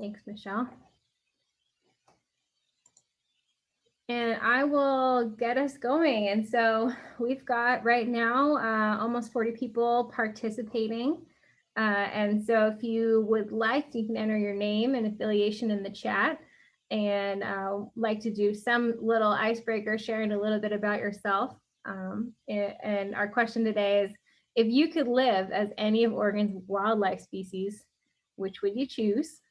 Thanks, Michelle. And I will get us going. And so we've got right now almost 40 people participating. And so if you would like, you can enter your name and affiliation in the chat, and like to do some little icebreaker, sharing a little bit about yourself. And our question today is, if you could live as any of Oregon's wildlife species, which would you choose?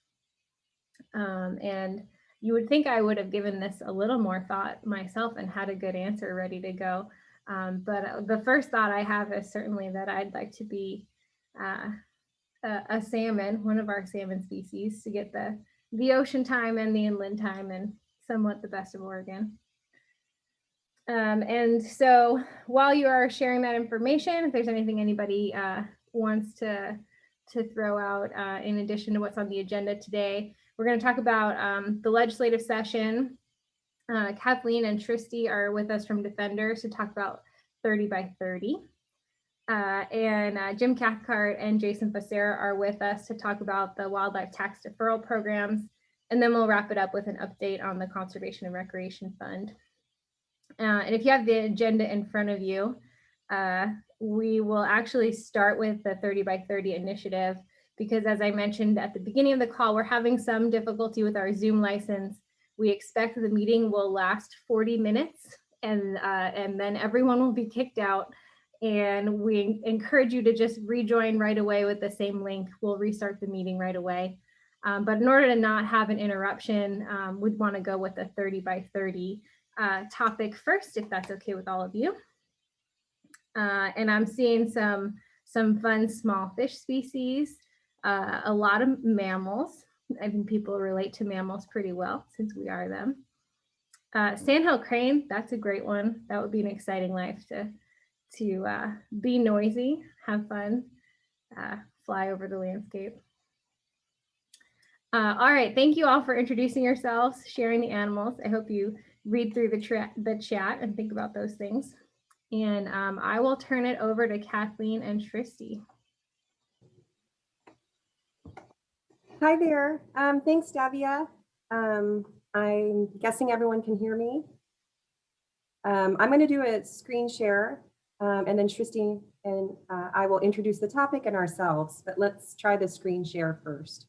And you would think I would have given this a little more thought myself and had a good answer ready to go. But the first thought I have is certainly that I'd like to be a salmon, one of our salmon species, to get the ocean time and the inland time and somewhat the best of Oregon. And so while you are sharing that information, if there's anything anybody wants to throw out in addition to what's on the agenda today, we're going to talk about the legislative session. Kathleen and Tristy are with us from Defenders to talk about 30 by 30. And Jim Cathcart and Jason Becerra are with us to talk about the wildlife tax deferral programs. And then we'll wrap it up with an update on the Conservation and Recreation Fund. And if you have the agenda in front of you, we will actually start with the 30 by 30 initiative, because as I mentioned at the beginning of the call, we're having some difficulty with our Zoom license. We expect the meeting will last 40 minutes and then everyone will be kicked out. And we encourage you to just rejoin right away with the same link. We'll restart the meeting right away. But in order to not have an interruption, we'd want to go with the 30 by 30 topic first, if that's okay with all of you. And I'm seeing some fun small fish species, a lot of mammals. I think people relate to mammals pretty well since we are them. Sandhill crane, that's a great one. That would be an exciting life to be noisy, have fun, fly over the landscape. All right, thank you all for introducing yourselves, sharing the animals. I hope you read through the chat and think about those things. And I will turn it over to Kathleen and Tristy. Hi there. Thanks, Davia. I'm guessing everyone can hear me. I'm going to do a screen share, and then Tristy and I will introduce the topic and ourselves, but let's try the screen share first.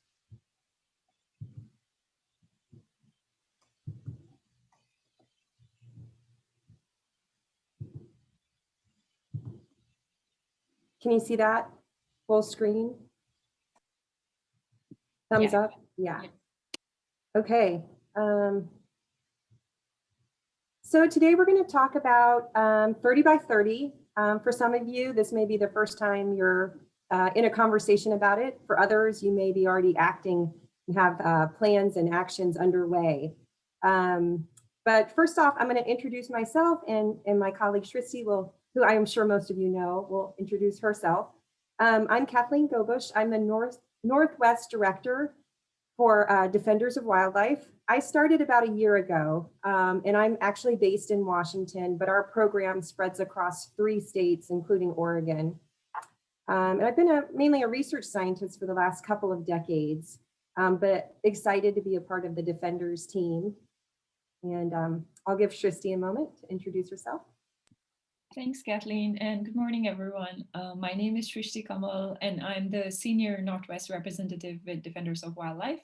Can you see that full screen? Thumbs up? Yeah. Okay. So today we're going to talk about 30 by 30. For some of you, this may be the first time you're in a conversation about it. For others, you may be already acting and have plans and actions underway. But first off, I'm going to introduce myself, and my colleague Tristy will, who I am sure most of you know, will introduce herself. I'm Kathleen Gobush. I'm the Northwest Director for Defenders of Wildlife. I started about a year ago, and I'm actually based in Washington, but our program spreads across 3 states, including Oregon. And I've been mainly a research scientist for the last couple of decades, but excited to be a part of the Defenders team. And I'll give Tristy a moment to introduce herself. Thanks, Kathleen, and good morning, everyone. My name is Tristy Kamal, and I'm the Senior Northwest Representative with Defenders of Wildlife.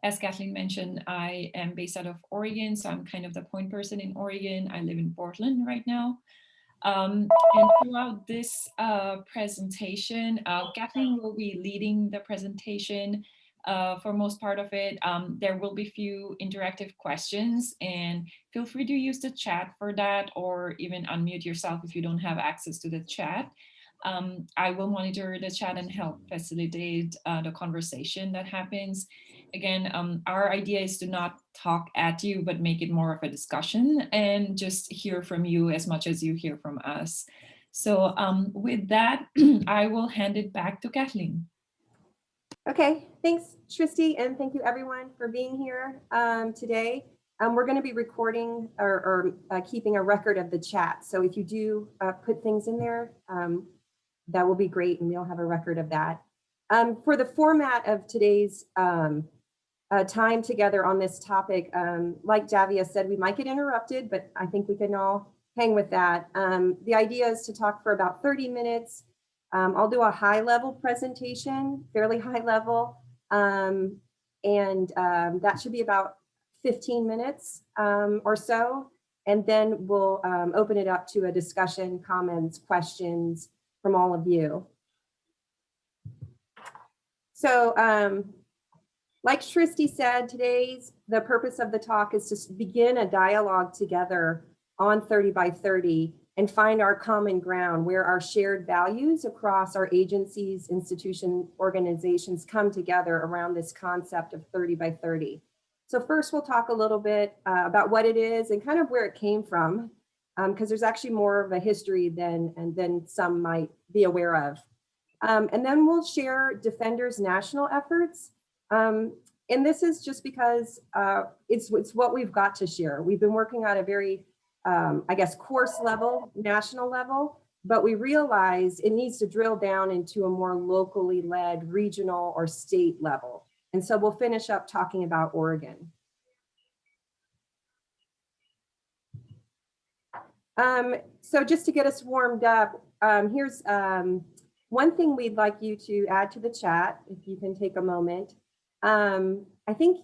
As Kathleen mentioned, I am based out of Oregon, so I'm kind of the point person in Oregon. I live in Portland right now. And throughout this presentation, Kathleen will be leading the presentation for most part of it. There will be few interactive questions, and feel free to use the chat for that, or even unmute yourself if you don't have access to the chat. I will monitor the chat and help facilitate the conversation that happens. Again, our idea is to not talk at you, but make it more of a discussion and just hear from you as much as you hear from us. So with that, I will hand it back to Kathleen. Okay, thanks, Tristy, and thank you everyone for being here today. We're going to be recording or keeping a record of the chat. So if you do put things in there, that will be great, and we'll have a record of that. For the format of today's time together on this topic. Like Davia said, we might get interrupted, but I think we can all hang with that. The idea is to talk for about 30 minutes. I'll do a high-level presentation, fairly high level, and that should be about 15 minutes or so. And then we'll open it up to a discussion, comments, questions from all of you. So like Shristi said, the purpose of the talk is to begin a dialogue together on 30 by 30 and find our common ground where our shared values across our agencies, institutions, organizations come together around this concept of 30 by 30. So first we'll talk a little bit about what it is and kind of where it came from, because there's actually more of a history than some might be aware of. And then we'll share Defenders national efforts. And this is just because it's what we've got to share. We've been working on a very, I guess, course level, national level, but we realize it needs to drill down into a more locally led regional or state level. And so we'll finish up talking about Oregon. So just to get us warmed up, here's one thing we'd like you to add to the chat, if you can take a moment. I think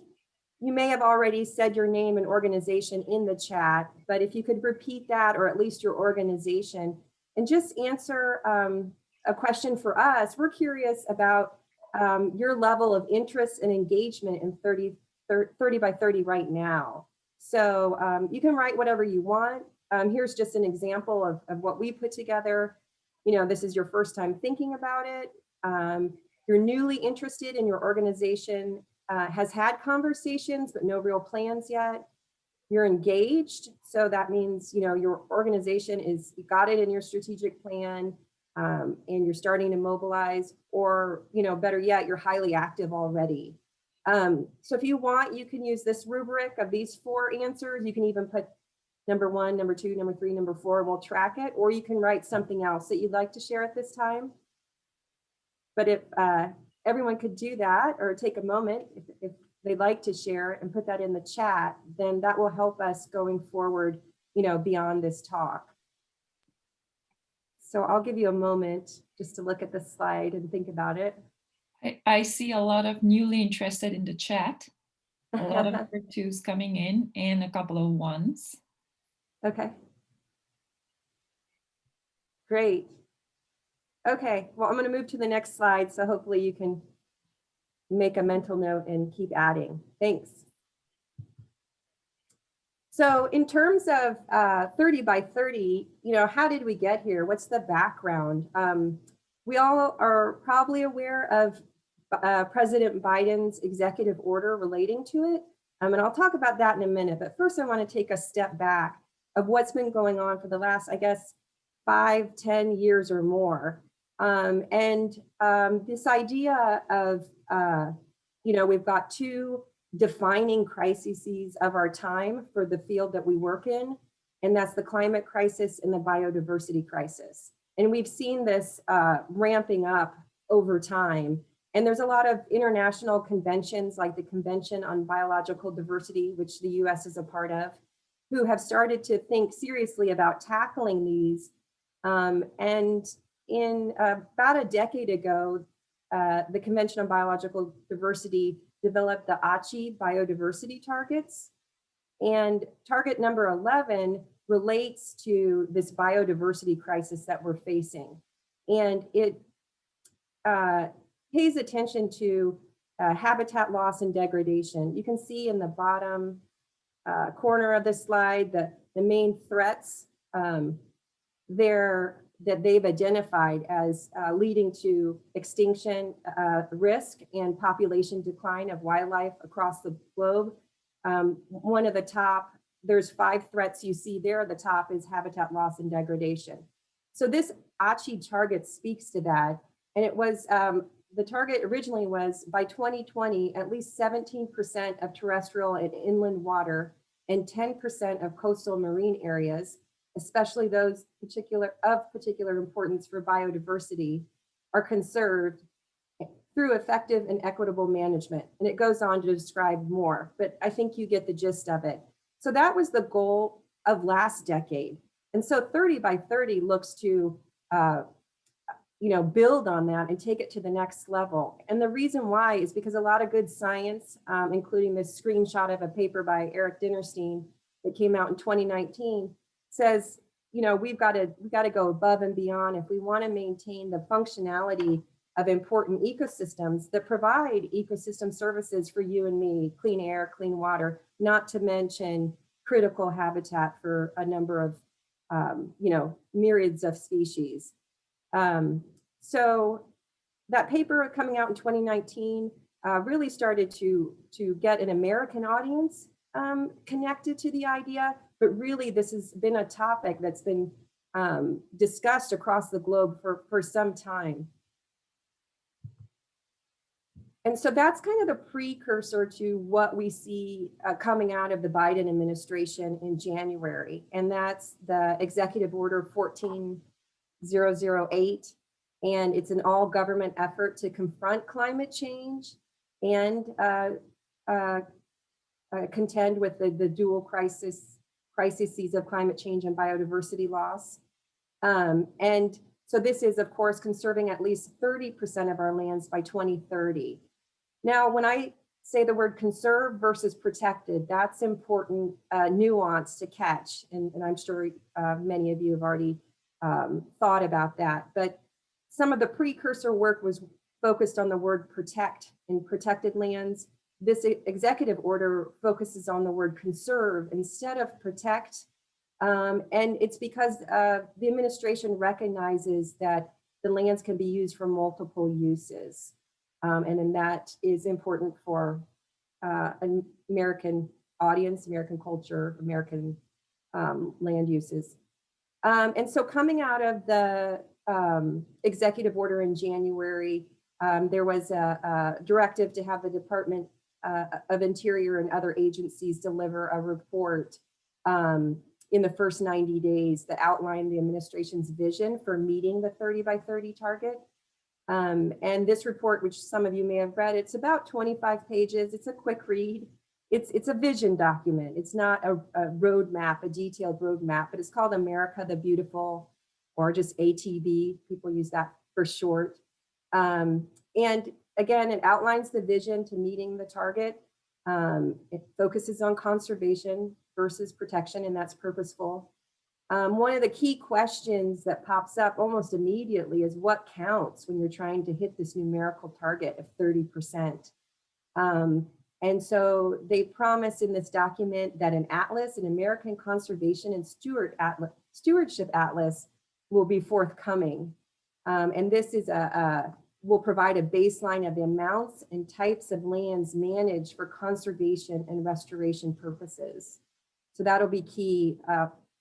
you may have already said your name and organization in the chat, but if you could repeat that, or at least your organization, and just answer a question for us. We're curious about your level of interest and engagement in 30 by 30 right now. So you can write whatever you want. Here's just an example of what we put together. You know, this is your first time thinking about it. You're newly interested in your organization, has had conversations, but no real plans yet. You're engaged. So that means, you know, your organization you got it in your strategic plan, and you're starting to mobilize, or, you know, better yet, you're highly active already. So if you want, you can use this rubric of these 4 answers. You can even put number 1, number 2, number 3, number 4, we'll track it, or you can write something else that you'd like to share at this time. But if everyone could do that, or take a moment, if they'd like to share and put that in the chat, then that will help us going forward, you know, beyond this talk. So I'll give you a moment just to look at the slide and think about it. I see a lot of newly interested in the chat, a lot of number 2s coming in, and a couple of 1s. Okay. Great. Okay, well, I'm going to move to the next slide, so hopefully you can make a mental note and keep adding. Thanks. So in terms of 30 by 30, you know, how did we get here? What's the background? We all are probably aware of President Biden's executive order relating to it. And I'll talk about that in a minute. But first, I want to take a step back of what's been going on for the last, I guess, 5-10 years or more. This idea of, you know, we've got 2 defining crises of our time for the field that we work in, and that's the climate crisis and the biodiversity crisis. And we've seen this ramping up over time. And there's a lot of international conventions like the Convention on Biological Diversity, which the US is a part of, who have started to think seriously about tackling these. And in about a decade ago, the Convention on Biological Diversity developed the Aichi biodiversity targets. And target number 11 relates to this biodiversity crisis that we're facing. And it pays attention to habitat loss and degradation. You can see in the bottom corner of the slide the main threats that they've identified as leading to extinction risk and population decline of wildlife across the globe. One of the top, there's 5 threats you see there. The top is habitat loss and degradation. So this Aichi target speaks to that. And it was, the target originally was by 2020, at least 17% of terrestrial and inland water and 10% of coastal marine areas, especially those of particular importance for biodiversity, are conserved through effective and equitable management. And it goes on to describe more, but I think you get the gist of it. So that was the goal of last decade. And so 30 by 30 looks to build on that and take it to the next level. And the reason why is because a lot of good science, including this screenshot of a paper by Eric Dinerstein that came out in 2019, says, we've got to go above and beyond if we want to maintain the functionality of important ecosystems that provide ecosystem services for you and me, clean air, clean water, not to mention critical habitat for a number of, myriads of species. So that paper coming out in 2019 really started to get an American audience connected to the idea, but really this has been a topic that's been discussed across the globe for some time. And so that's kind of the precursor to what we see coming out of the Biden administration in January. And that's the Executive Order 14008. And it's an all government effort to confront climate change and contend with the dual crises of climate change and biodiversity loss. And so this is, of course, conserving at least 30% of our lands by 2030. Now, when I say the word conserve versus protected, that's important nuance to catch. And I'm sure many of you have already thought about that. But some of the precursor work was focused on the word protect in protected lands. This executive order focuses on the word conserve instead of protect. And it's because the administration recognizes that the lands can be used for multiple uses. And then that is important for an American audience, American culture, American land uses. And so coming out of the executive order in January, there was a directive to have the Department of Interior and other agencies deliver a report in the first 90 days that outlined the administration's vision for meeting the 30 by 30 target. And this report, which some of you may have read, it's about 25 pages. It's a quick read. It's a vision document. It's not a roadmap, a detailed roadmap, but it's called America the Beautiful, or just ATB. People use that for short. And again, it outlines the vision to meeting the target. It focuses on conservation versus protection, and that's purposeful. One of the key questions that pops up almost immediately is what counts when you're trying to hit this numerical target of 30%. And so they promise in this document that an atlas, an American Conservation and Stewardship Atlas, will be forthcoming. And this is will provide a baseline of the amounts and types of lands managed for conservation and restoration purposes. So that'll be key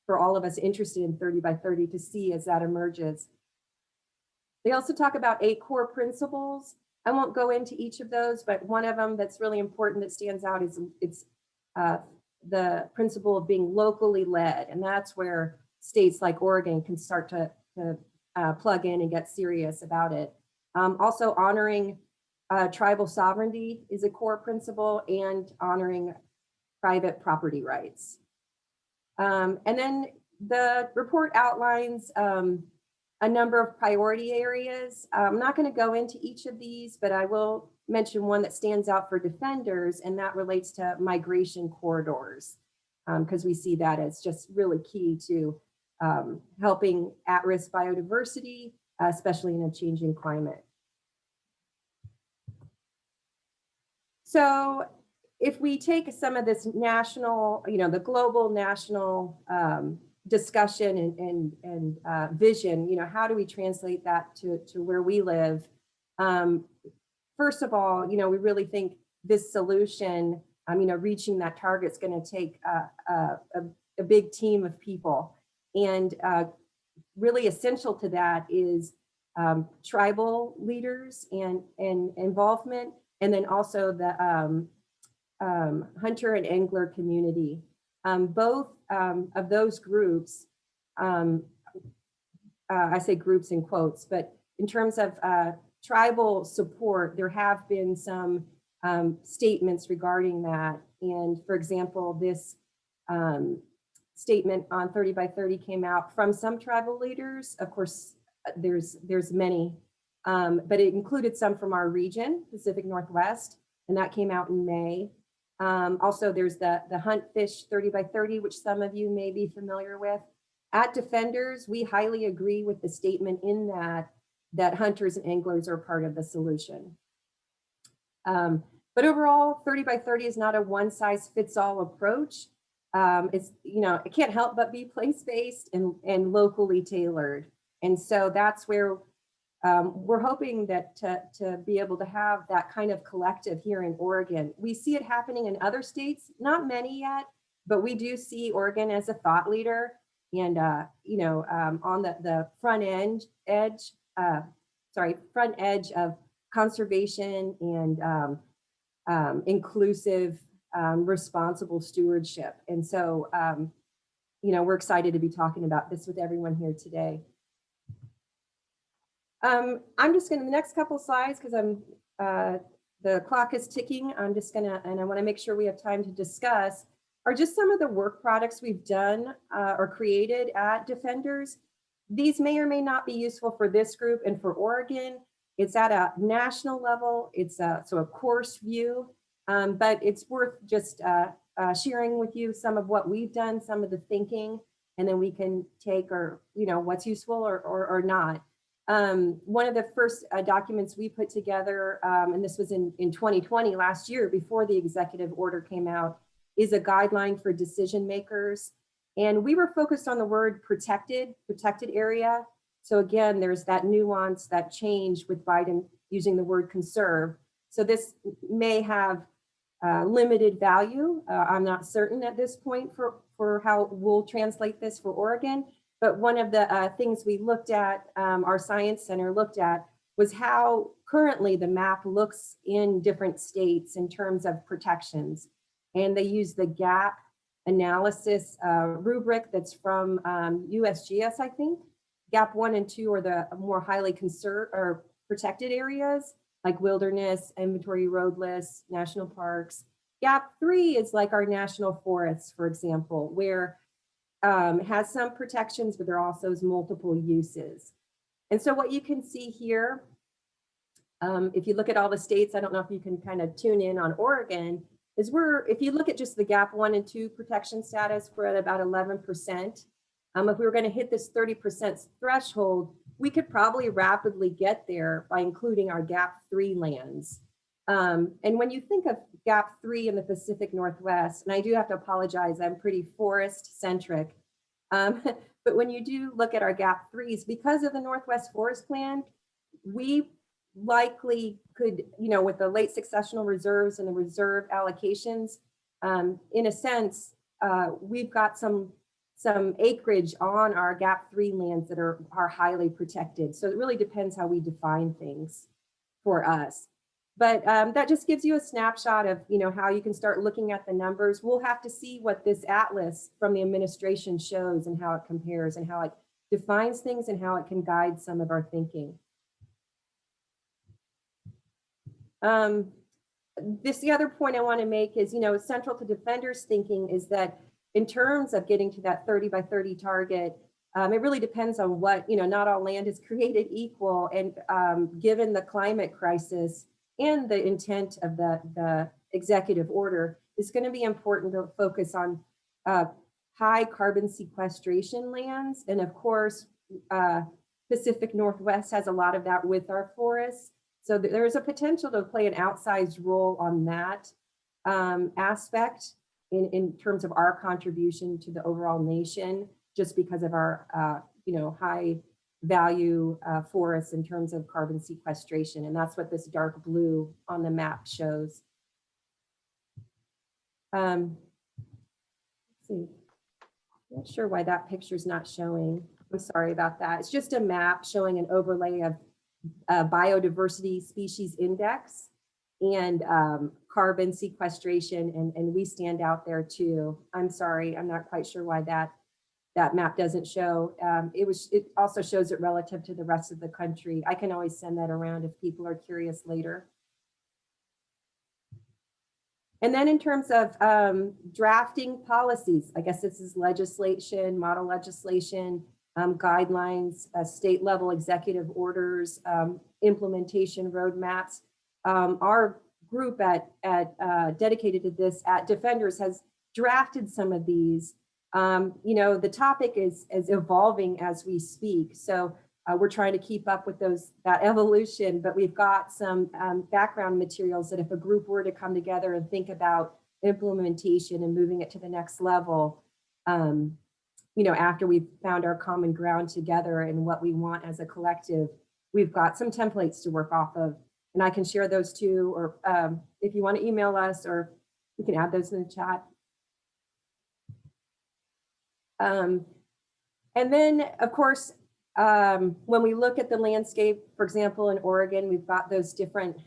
for all of us interested in 30 by 30 to see as that emerges. They also talk about 8 core principles. I won't go into each of those, but one of them that's really important that stands out is it's the principle of being locally led. And that's where states like Oregon can start to plug in and get serious about it. Also honoring tribal sovereignty is a core principle, and honoring private property rights. And then the report outlines a number of priority areas. I'm not going to go into each of these, but I will mention one that stands out for defenders, and that relates to migration corridors, because we see that as just really key to helping at-risk biodiversity, especially in a changing climate. So if we take some of this national, the global national discussion and vision, how do we translate that to where we live? First of all, we really think this solution, reaching that target is going to take a big team of people. And really essential to that is tribal leaders and involvement, and then also the hunter and angler community. Both of those groups, I say groups in quotes, but in terms of tribal support, there have been some statements regarding that. And for example, this statement on 30 by 30 came out from some tribal leaders. Of course, there's many, but it included some from our region, Pacific Northwest, and that came out in May. Also, there's the Hunt Fish 30 by 30, which some of you may be familiar with. At Defenders, we highly agree with the statement in that hunters and anglers are part of the solution. But overall, 30 by 30 is not a one size fits all approach. It's, it can't help but be place-based and locally tailored. And so that's where we're hoping that to be able to have that kind of collective here in Oregon. We see it happening in other states, not many yet, but we do see Oregon as a thought leader and, on the front edge of conservation and inclusive, responsible stewardship. And so, we're excited to be talking about this with everyone here today. I'm just going to, the next couple slides, because the clock is ticking. I'm just going to, and I want to make sure we have time to discuss, are just some of the work products we've done or created at Defenders. These may or may not be useful for this group and for Oregon. It's at a national level. It's a course view, but it's worth just sharing with you some of what we've done, some of the thinking, and then we can take what's useful or not. One of the first documents we put together, and this was in 2020, last year, before the executive order came out, is a guideline for decision makers. And we were focused on the word protected area. So again, there's that nuance, that change with Biden using the word conserve. So this may have limited value. I'm not certain at this point for how we'll translate this for Oregon. But one of the things we looked at, our science center looked at, was how currently the map looks in different states in terms of protections. And they use the gap analysis rubric that's from USGS, I think. Gap 1 and 2 are the more highly conserved or protected areas, like wilderness, inventory road lists, national parks. Gap 3 is like our national forests, for example, where has some protections, but there also is multiple uses. And so what you can see here, if you look at all the states, I don't know if you can kind of tune in on Oregon, is if you look at just the gap 1 and 2 protection status, we're at about 11%. If we were going to hit this 30% threshold, we could probably rapidly get there by including our gap 3 lands. And when you think of gap 3 in the Pacific Northwest, and I do have to apologize, I'm pretty forest centric. But when you do look at our gap 3s, because of the Northwest Forest Plan, we likely could, with the late successional reserves and the reserve allocations, in a sense, we've got some acreage on our gap 3 lands that are highly protected. So it really depends how we define things for us. But that just gives you a snapshot of, how you can start looking at the numbers. We'll have to see what this atlas from the administration shows and how it compares and how it defines things and how it can guide some of our thinking. The other point I want to make is, central to Defenders thinking is that in terms of getting to that 30 by 30 target, it really depends on what, not all land is created equal. And given the climate crisis and the intent of the executive order, it's going to be important to focus on high carbon sequestration lands. And of course, Pacific Northwest has a lot of that with our forests. So there's a potential to play an outsized role on that aspect in terms of our contribution to the overall nation, just because of our high value forests in terms of carbon sequestration. And that's what this dark blue on the map shows. Let's see, not sure why that picture is not showing. I'm sorry about that. It's just a map showing an overlay of biodiversity species index and carbon sequestration, and we stand out there too. I'm sorry, I'm not quite sure why that that map doesn't show. It also shows it relative to the rest of the country. I can always send that around if people are curious later. And then in terms of drafting policies, I guess this is legislation, model legislation, guidelines, state level executive orders, implementation roadmaps. Our group dedicated to this at Defenders has drafted some of these. The topic is evolving as we speak. So we're trying to keep up with that evolution, but we've got some background materials that if a group were to come together and think about implementation and moving it to the next level, after we've found our common ground together and what we want as a collective, we've got some templates to work off of. And I can share those too, or if you want to email us, or we can add those in the chat. And then, of course, when we look at the landscape, for example, in Oregon, we've got those different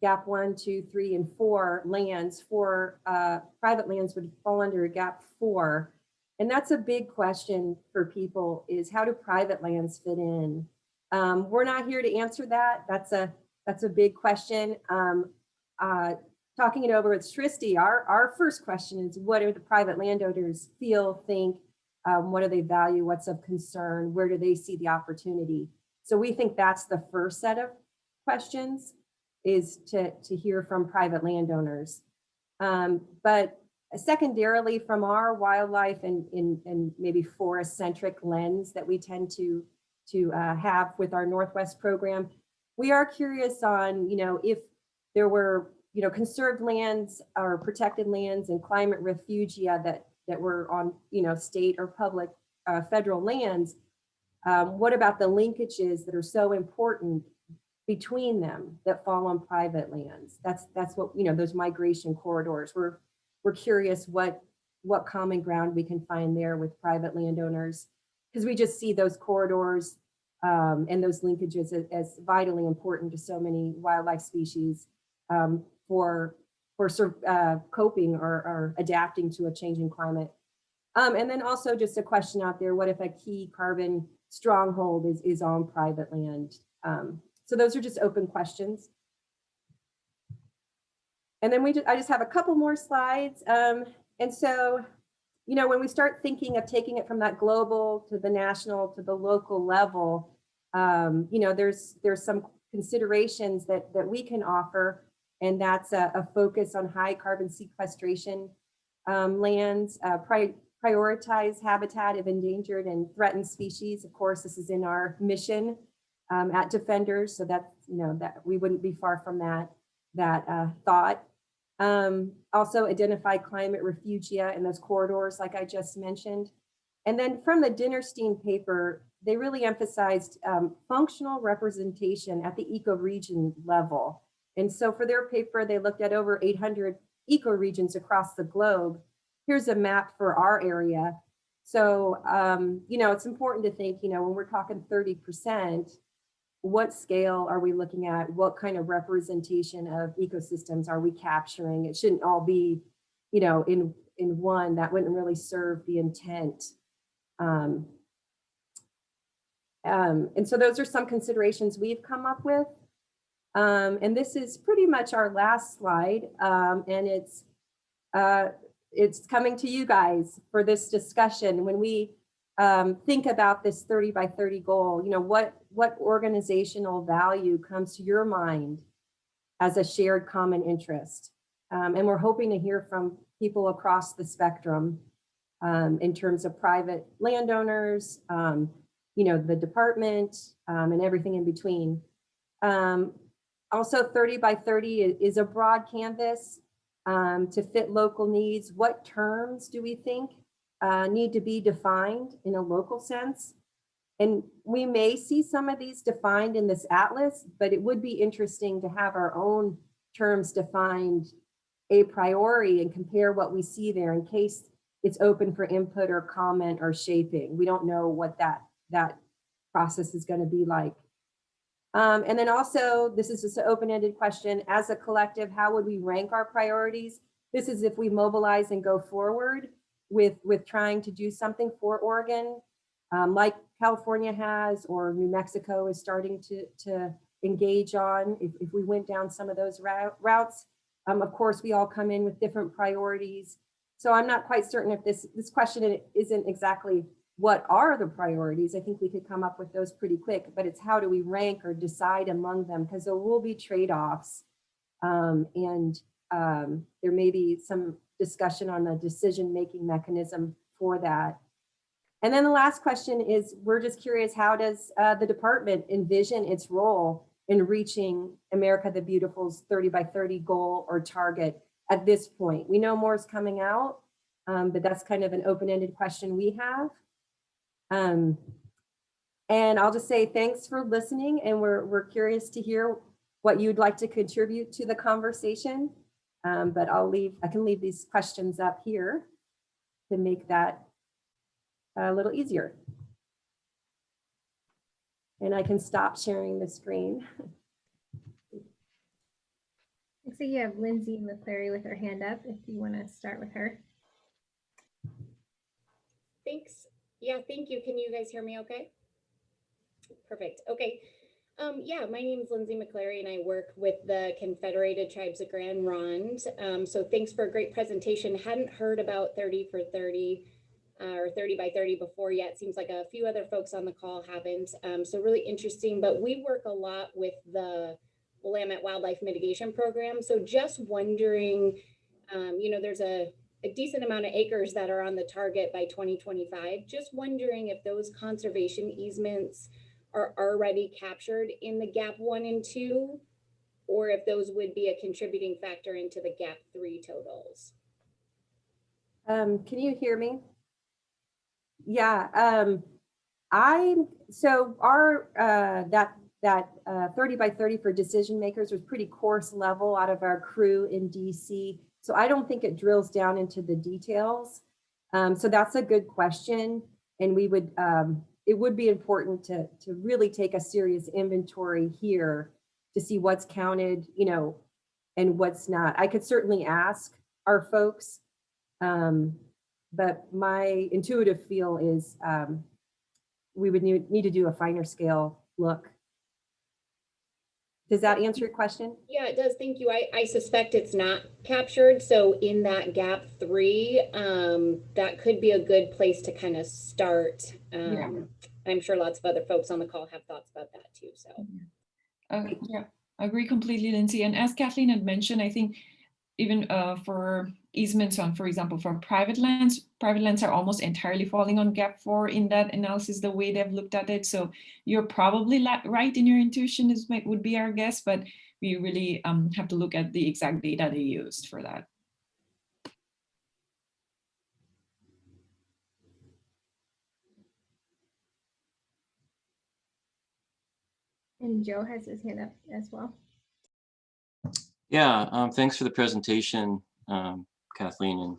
GAP 1, 2, 3, and 4 lands. Private lands would fall under GAP 4. And that's a big question for people, is how do private lands fit in? We're not here to answer that. That's a big question. Talking it over with Srishti, our first question is, what do the private landowners feel, think? What do they value? What's of concern? Where do they see the opportunity? So we think that's the first set of questions, is to hear from private landowners. But secondarily, from our wildlife and maybe forest-centric lens that we tend to have with our Northwest program, we are curious on, if there were, conserved lands or protected lands and climate refugia that were on, state or public federal lands, what about the linkages that are so important between them that fall on private lands? That's what, those migration corridors. We're curious what common ground we can find there with private landowners, because we just see those corridors and those linkages as vitally important to so many wildlife species for coping or adapting to a changing climate. And then also just a question out there, what if a key carbon stronghold is on private land? So those are just open questions. And then I just have a couple more slides. And so, when we start thinking of taking it from that global to the national to the local level, there's some considerations that we can offer. And that's a focus on high carbon sequestration lands, prioritize habitat of endangered and threatened species. Of course, this is in our mission at Defenders, so that's, that we wouldn't be far from that thought. Also identify climate refugia in those corridors, like I just mentioned. And then from the Dinnerstein paper, they really emphasized functional representation at the ecoregion level. And so for their paper, they looked at over 800 ecoregions across the globe. Here's a map for our area. So, it's important to think, when we're talking 30%, what scale are we looking at? What kind of representation of ecosystems are we capturing? It shouldn't all be, in one. That wouldn't really serve the intent. And so those are some considerations we've come up with. And this is pretty much our last slide. And it's coming to you guys for this discussion. When we think about this 30 by 30 goal, what organizational value comes to your mind as a shared common interest? And we're hoping to hear from people across the spectrum in terms of private landowners, the department, and everything in between. Also, 30 by 30 is a broad canvas to fit local needs. What terms do we think need to be defined in a local sense? And we may see some of these defined in this atlas, but it would be interesting to have our own terms defined a priori and compare what we see there in case it's open for input or comment or shaping. We don't know what that process is going to be like. And then also, this is just an open-ended question. As a collective, how would we rank our priorities? This is if we mobilize and go forward. with trying to do something for Oregon, like California has, or New Mexico is starting to engage on. If we went down some of those routes, of course, we all come in with different priorities. So I'm not quite certain if this question isn't exactly what are the priorities. I think we could come up with those pretty quick, but it's how do we rank or decide among them, because there will be trade-offs, and there may be some discussion on the decision-making mechanism for that. And then the last question is, we're just curious, how does the department envision its role in reaching America the Beautiful's 30 by 30 goal or target at this point? We know more is coming out, but that's kind of an open-ended question we have. And I'll just say thanks for listening, and we're curious to hear what you'd like to contribute to the conversation. But I can leave these questions up here to make that a little easier. And I can stop sharing the screen. Looks like you have Lindsay McClary with her hand up if you want to start with her. Thanks. Yeah, thank you. Can you guys hear me okay? Perfect. Okay. Yeah, my name is Lindsay McClary and I work with the Confederated Tribes of Grand Ronde. So thanks for a great presentation. Hadn't heard about 30 for 30 or 30 by 30 before yet. Seems like a few other folks on the call haven't. So really interesting, but we work a lot with the Willamette Wildlife Mitigation Program. So just wondering, you know, there's a decent amount of acres that are on the target by 2025. Just wondering if those conservation easements are already captured in the gap 1 and 2, or if those would be a contributing factor into the gap 3 totals. Can you hear me? Yeah, so our that 30 by 30 for decision makers was pretty coarse level out of our crew in DC. So I don't think it drills down into the details. So that's a good question. And we would, it would be important to really take a serious inventory here to see what's counted, you know, and what's not. I could certainly ask our folks, but my intuitive feel is we would need to do a finer scale look. Does that answer your question? Yeah, it does. Thank you. I suspect it's not captured. So in that gap 3, that could be a good place to kind of start. Yeah. I'm sure lots of other folks on the call have thoughts about that too. So Yeah, I agree completely, Lindsay. And as Kathleen had mentioned, I think even for easements on, for example, for private lands are almost entirely falling on gap 4 in that analysis, the way they've looked at it. So you're probably right in your intuition would be our guess, but we really have to look at the exact data they used for that. And Joe has his hand up as well. Yeah, thanks for the presentation, Kathleen and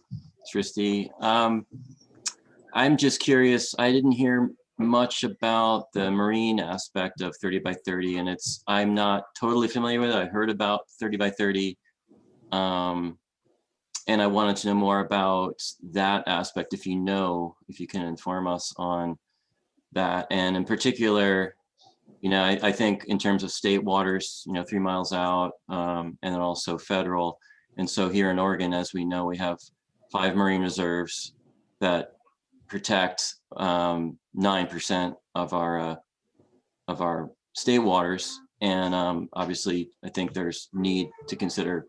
Srishti. I'm just curious, I didn't hear much about the marine aspect of 30 by 30, and I'm not totally familiar with it. I heard about 30 by 30, and I wanted to know more about that aspect, if you can inform us on that. And in particular, you know, I think in terms of state waters, you know, 3 miles out, and then also federal. And so here in Oregon, as we know, we have 5 marine reserves that protect 9% of our state waters. And obviously, I think there's need to consider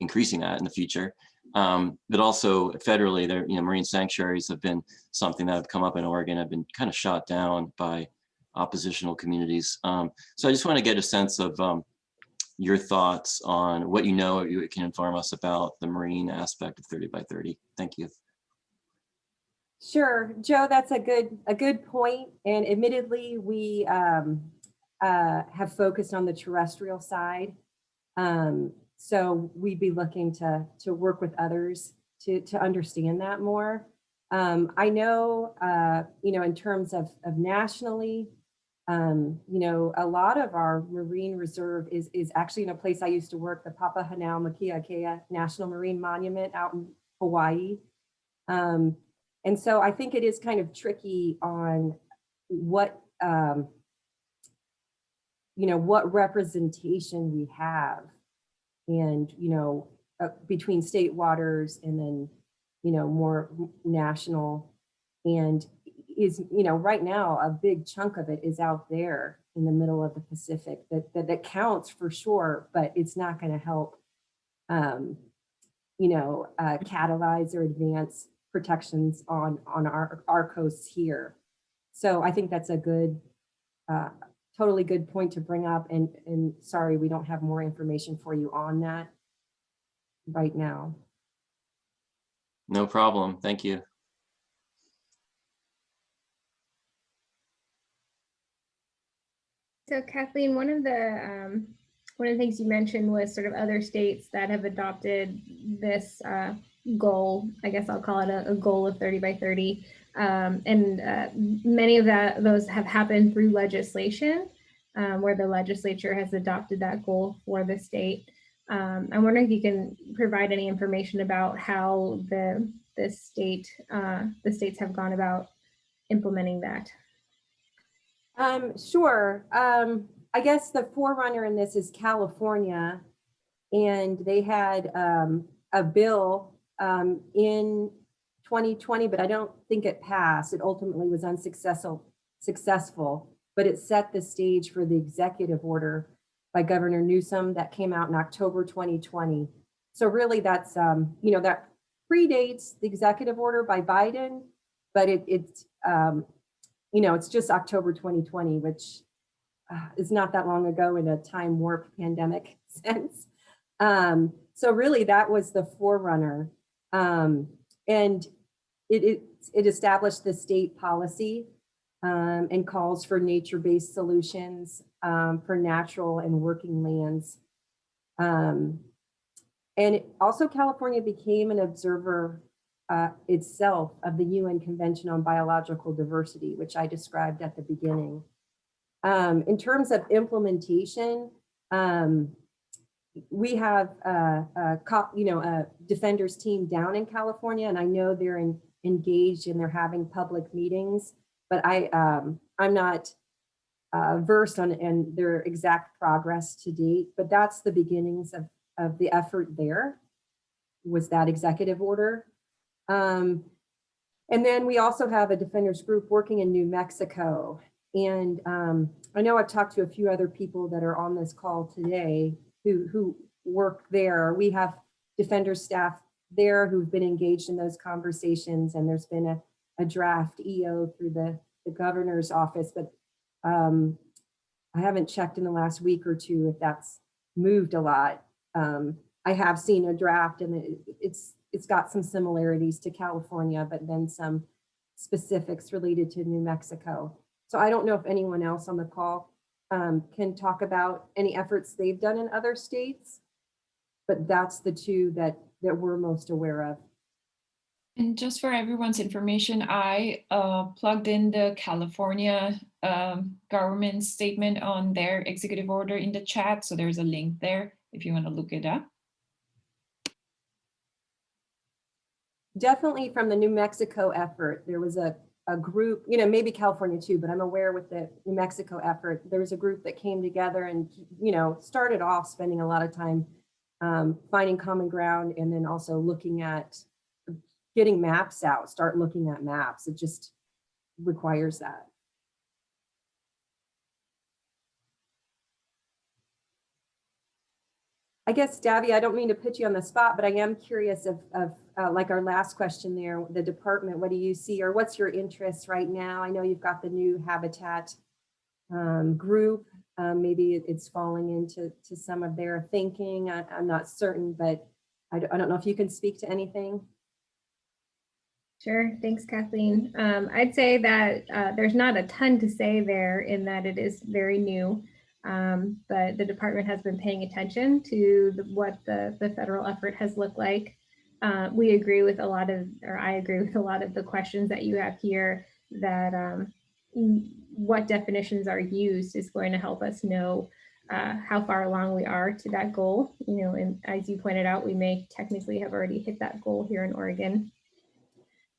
increasing that in the future. But also federally, there, you know, marine sanctuaries have been something that have come up in Oregon, have been kind of shot down by oppositional communities. So I just want to get a sense of your thoughts on what you can inform us about the marine aspect of 30 by 30. Thank you. Sure, Joe, that's a good point. And admittedly, we have focused on the terrestrial side. So we'd be looking to work with others to understand that more. I know, you know, in terms of nationally, you know, a lot of our marine reserve is actually in a place I used to work, the Papahanaumokuakea National Marine Monument out in Hawaii. And so I think it is kind of tricky on what, what representation we have and, between state waters and then, more national. And is, right now, a big chunk of it is out there in the middle of the Pacific that counts for sure, but it's not going to help, catalyze or advance protections on our coasts here. So I think that's a good, totally good point to bring up. And sorry, we don't have more information for you on that right now. No problem. Thank you. So Kathleen, one of the things you mentioned was sort of other states that have adopted this goal. I guess I'll call it a goal of 30 by 30. Many of those have happened through legislation, where the legislature has adopted that goal for the state. I'm wondering if you can provide any information about how the states have gone about implementing that. Sure. I guess the forerunner in this is California, and they had a bill in 2020, but I don't think it passed. It ultimately was successful, but it set the stage for the executive order by Governor Newsom that came out in October 2020. So really that's, that predates the executive order by Biden, but it's just October 2020, which is not that long ago in a time warp pandemic sense. So really that was the forerunner. And it established the state policy and calls for nature-based solutions for natural and working lands. And also California became an observer itself of the UN Convention on Biological Diversity, which I described at the beginning. In terms of implementation, we have a defenders team down in California, and I know they're engaged and they're having public meetings, but I'm not versed on their exact progress to date, but that's the beginnings of the effort there, was that executive order. And then we also have a defenders group working in New Mexico. And I know I've talked to a few other people that are on this call today who work there. We have defenders staff there who've been engaged in those conversations, and there's been a draft EO through the governor's office, but I haven't checked in the last week or two if that's moved a lot. I have seen a draft, and it's got some similarities to California, but then some specifics related to New Mexico. So I don't know if anyone else on the call can talk about any efforts they've done in other states, but that's the two that we're most aware of. And just for everyone's information, I plugged in the California government statement on their executive order in the chat. So there's a link there if you want to look it up. Definitely from the New Mexico effort, there was a group, maybe California too, but I'm aware with the New Mexico effort, there was a group that came together and, started off spending a lot of time finding common ground, and then also looking at getting maps out, start looking at maps. It just requires that. I guess, Davy, I don't mean to put you on the spot, but I am curious of like our last question there, the department, what do you see, or what's your interest right now? I know you've got the new habitat group. Maybe it's falling into some of their thinking. I'm not certain, but I don't know if you can speak to anything. Sure. Thanks, Kathleen. I'd say that there's not a ton to say there in that it is very new. But the department has been paying attention to what the federal effort has looked like. We agree with I agree with a lot of the questions that you have here, that what definitions are used is going to help us know how far along we are to that goal. And as you pointed out, we may technically have already hit that goal here in Oregon.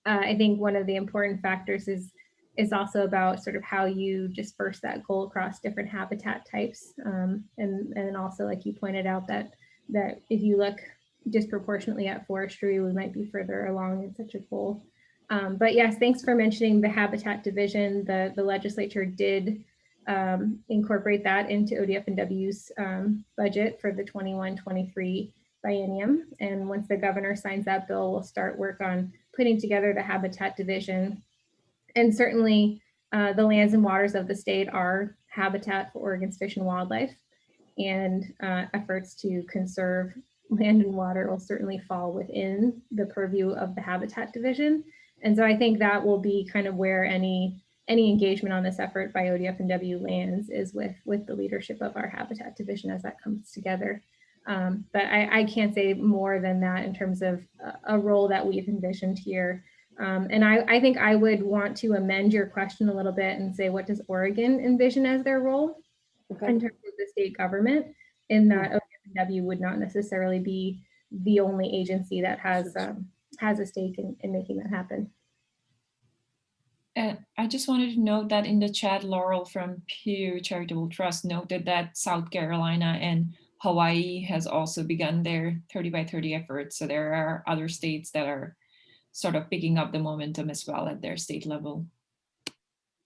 I think one of the important factors is also about sort of how you disperse that goal across different habitat types. And also, like you pointed out, that if you look disproportionately at forestry, we might be further along in such a goal. But yes, thanks for mentioning the habitat division. The legislature did incorporate that into ODF&W's budget for the 21-23 biennium. And once the governor signs that bill, we'll start work on putting together the habitat division. And certainly the lands and waters of the state are habitat for Oregon's fish and wildlife, and efforts to conserve land and water will certainly fall within the purview of the habitat division. And so I think that will be kind of where any engagement on this effort by ODF&W lands is with the leadership of our habitat division as that comes together. But I can't say more than that in terms of a role that we've envisioned here. And I think I would want to amend your question a little bit and say, what does Oregon envision as their role in terms of the state government? In that ODF&W would not necessarily be the only agency that has a stake in making that happen. I just wanted to note that in the chat, Laurel from Pew Charitable Trust noted that South Carolina and Hawaii has also begun their 30 by 30 efforts. So there are other states that are sort of picking up the momentum as well at their state level.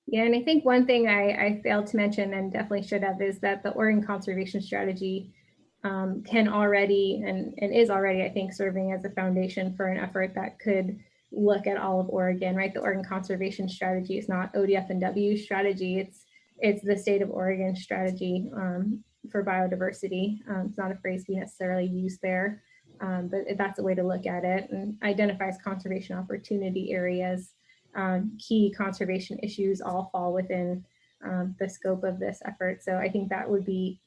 Yeah, and I think one thing I failed to mention and definitely should have is that the Oregon Conservation Strategy can already and is already, I think, serving as a foundation for an effort that could look at all of Oregon, right? The Oregon Conservation Strategy is not ODF&W's strategy. It's the state of Oregon strategy for biodiversity. It's not a phrase we necessarily use there, but that's a way to look at it, and identifies conservation opportunity areas. Key conservation issues all fall within the scope of this effort. So I think that would be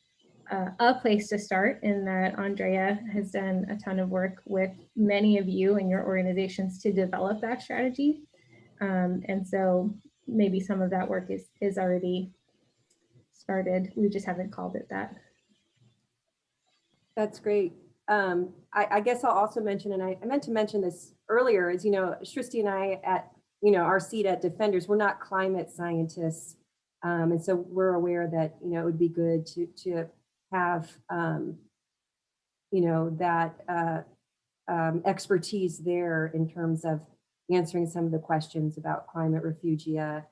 a place to start, in that Andrea has done a ton of work with many of you and your organizations to develop that strategy. And so maybe some of that work is already started. We just haven't called it that. That's great. I guess I'll also mention, and I meant to mention this earlier, is, Srishti and I at, our seat at Defenders, we're not climate scientists. And so we're aware that, it would be good to have, that expertise there in terms of answering some of the questions about climate refugia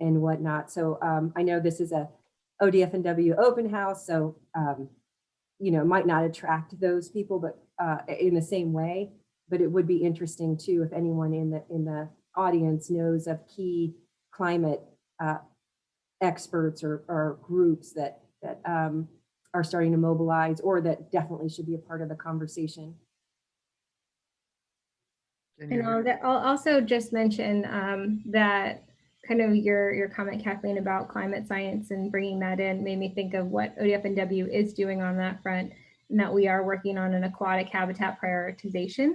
and whatnot. So I know this is a ODF&W open house, so might not attract those people, but in the same way. But it would be interesting too if anyone in the audience knows of key climate experts or groups that are starting to mobilize, or that definitely should be a part of the conversation. And I'll also just mention that kind of your comment, Kathleen, about climate science and bringing that in made me think of what ODF&W is doing on that front, and that we are working on an aquatic habitat prioritization.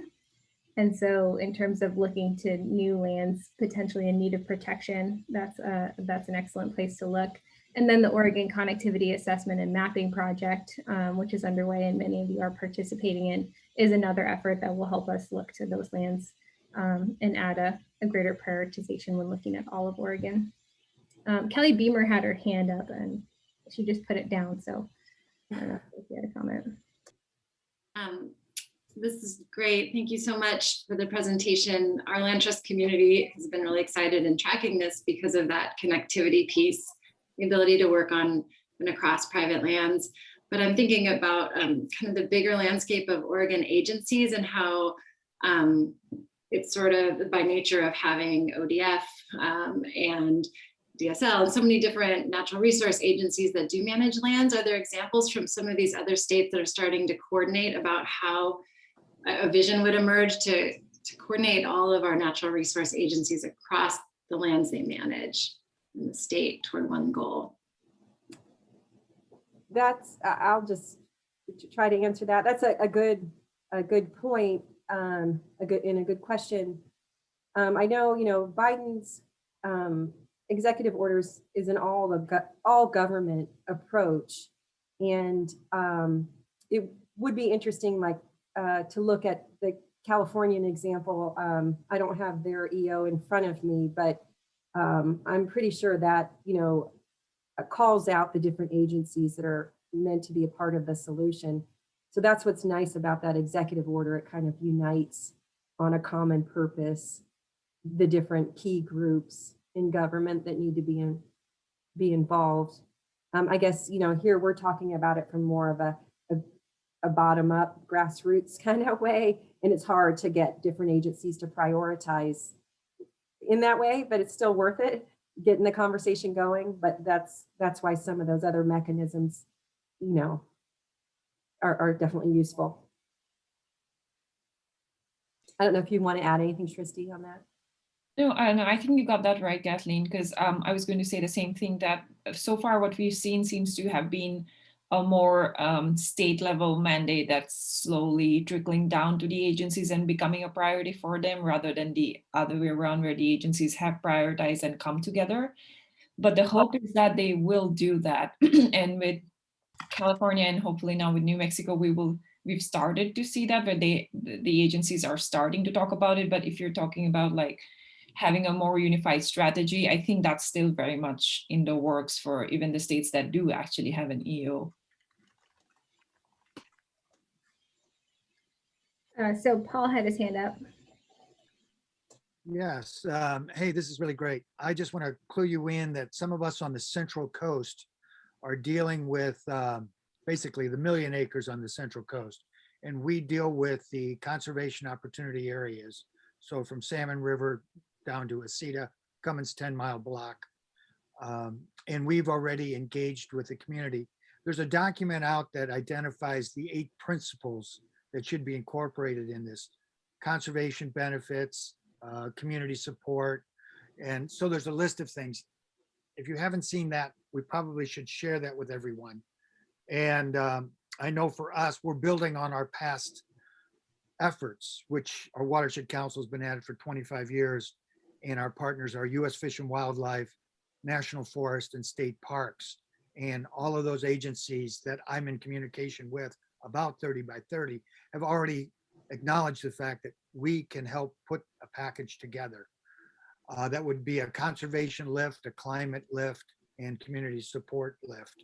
And so in terms of looking to new lands potentially in need of protection, that's an excellent place to look. And then the Oregon Connectivity Assessment and Mapping Project, which is underway and many of you are participating in, is another effort that will help us look to those lands and add a greater prioritization when looking at all of Oregon. Kelly Beamer had her hand up and she just put it down, so I don't know if you had a comment. This is great. Thank you so much for the presentation. Our land trust community has been really excited in tracking this because of that connectivity piece, the ability to work on and across private lands. But I'm thinking about kind of the bigger landscape of Oregon agencies and how it's sort of by nature of having ODF and DSL and so many different natural resource agencies that do manage lands. Are there examples from some of these other states that are starting to coordinate about how a vision would emerge to coordinate all of our natural resource agencies across the lands they manage in the state toward one goal? I'll just try to answer that. That's a good point, a good question. I know, Biden's executive orders is an all government approach, and it would be interesting, to look at the California an example. I don't have their EO in front of me, but I'm pretty sure that, calls out the different agencies that are meant to be a part of the solution. So that's what's nice about that executive order. It kind of unites on a common purpose the different key groups in government that need to be involved. I guess, here we're talking about it from more of a bottom-up grassroots kind of way, and it's hard to get different agencies to prioritize in that way, but it's still worth it getting the conversation going. But that's why some of those other mechanisms, are definitely useful. I don't know if you want to add anything, Shristi, on that. No, I think you got that right, Kathleen, because I was going to say the same thing, that so far what we've seen seems to have been a more state level mandate that's slowly trickling down to the agencies and becoming a priority for them, rather than the other way around, where the agencies have prioritized and come together. But the hope is that they will do that. And with California and hopefully now with New Mexico, we've started to see that, where the agencies are starting to talk about it. But if you're talking about like having a more unified strategy, I think that's still very much in the works for even the states that do actually have an EO. So Paul had his hand up. Yes. Hey, this is really great. I just want to clue you in that some of us on the Central Coast are dealing with basically the 1,000,000 acres on the Central Coast. And we deal with the conservation opportunity areas. So from Salmon River down to Aceta, Cummins 10-mile block. And we've already engaged with the community. There's a document out that identifies the 8 principles that should be incorporated in this: conservation benefits, community support. And so there's a list of things. If you haven't seen that, we probably should share that with everyone. And I know for us, we're building on our past efforts, which our Watershed Council has been at it for 25 years. And our partners are U.S. Fish and Wildlife, National Forest, and state parks. And all of those agencies that I'm in communication with about 30 by 30 have already acknowledged the fact that we can help put a package together. That would be a conservation lift, a climate lift, and community support lift.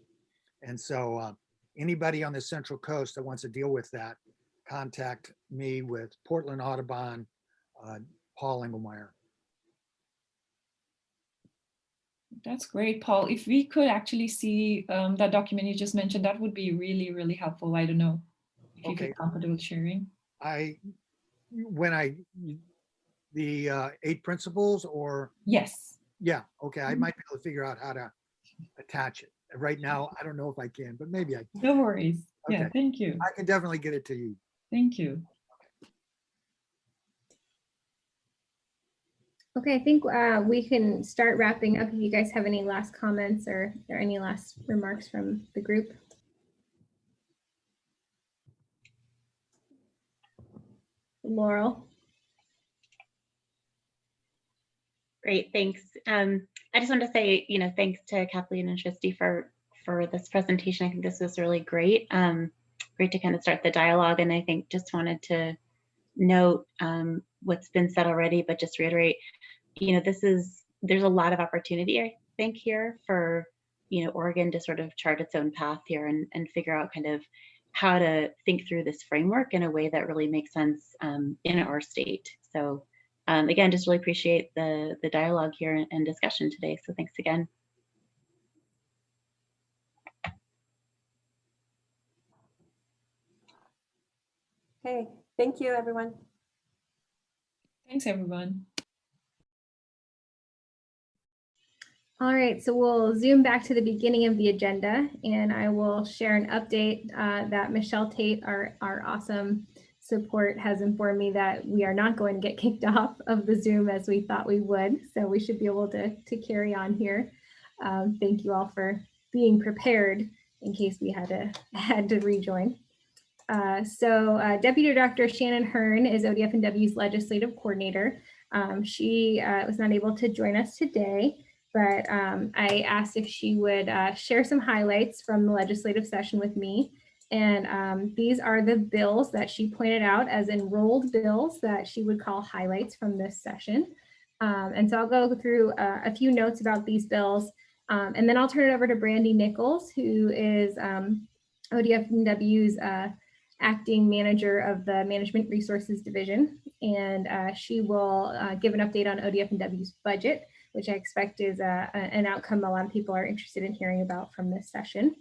And so anybody on the Central Coast that wants to deal with that, contact me with Portland Audubon, Paul Engelmeyer. That's great, Paul. If we could actually see that document you just mentioned, that would be really, really helpful. I don't know if you feel comfortable sharing. The 8 principles, or? Yes. Yeah, okay, I might be able to figure out how to attach it. Right now, I don't know if I can, but maybe I can. No worries. Okay. Yeah, thank you. I can definitely get it to you. Thank you. Okay, I think we can start wrapping up if you guys have any last comments or any last remarks from the group. Laurel. Great, thanks. I just wanted to say, thanks to Kathleen and Shristi for this presentation. I think this was really great. Great to kind of start the dialogue. And I think just wanted to note what's been said already, but just reiterate, there's a lot of opportunity, I think, here for, Oregon to sort of chart its own path here and figure out kind of how to think through this framework in a way that really makes sense in our state. So again, just really appreciate the dialogue here and discussion today. So thanks again. Okay, thank you, everyone. Thanks, everyone. All right, so we'll zoom back to the beginning of the agenda, and I will share an update that Michelle Tate, our awesome support, has informed me that we are not going to get kicked off of the Zoom as we thought we would. So we should be able to carry on here. Thank you all for being prepared in case we had to rejoin. Deputy Director Shannon Hearn is ODF&W's legislative coordinator. She was not able to join us today, but I asked if she would share some highlights from the legislative session with me And these are the bills that she pointed out as enrolled bills that she would call highlights from this session. And so I'll go through a few notes about these bills, and then I'll turn it over to Brandy Nichols, who is ODFW's acting manager of the Management Resources Division. And she will give an update on ODFW's budget, which I expect is an outcome a lot of people are interested in hearing about from this session.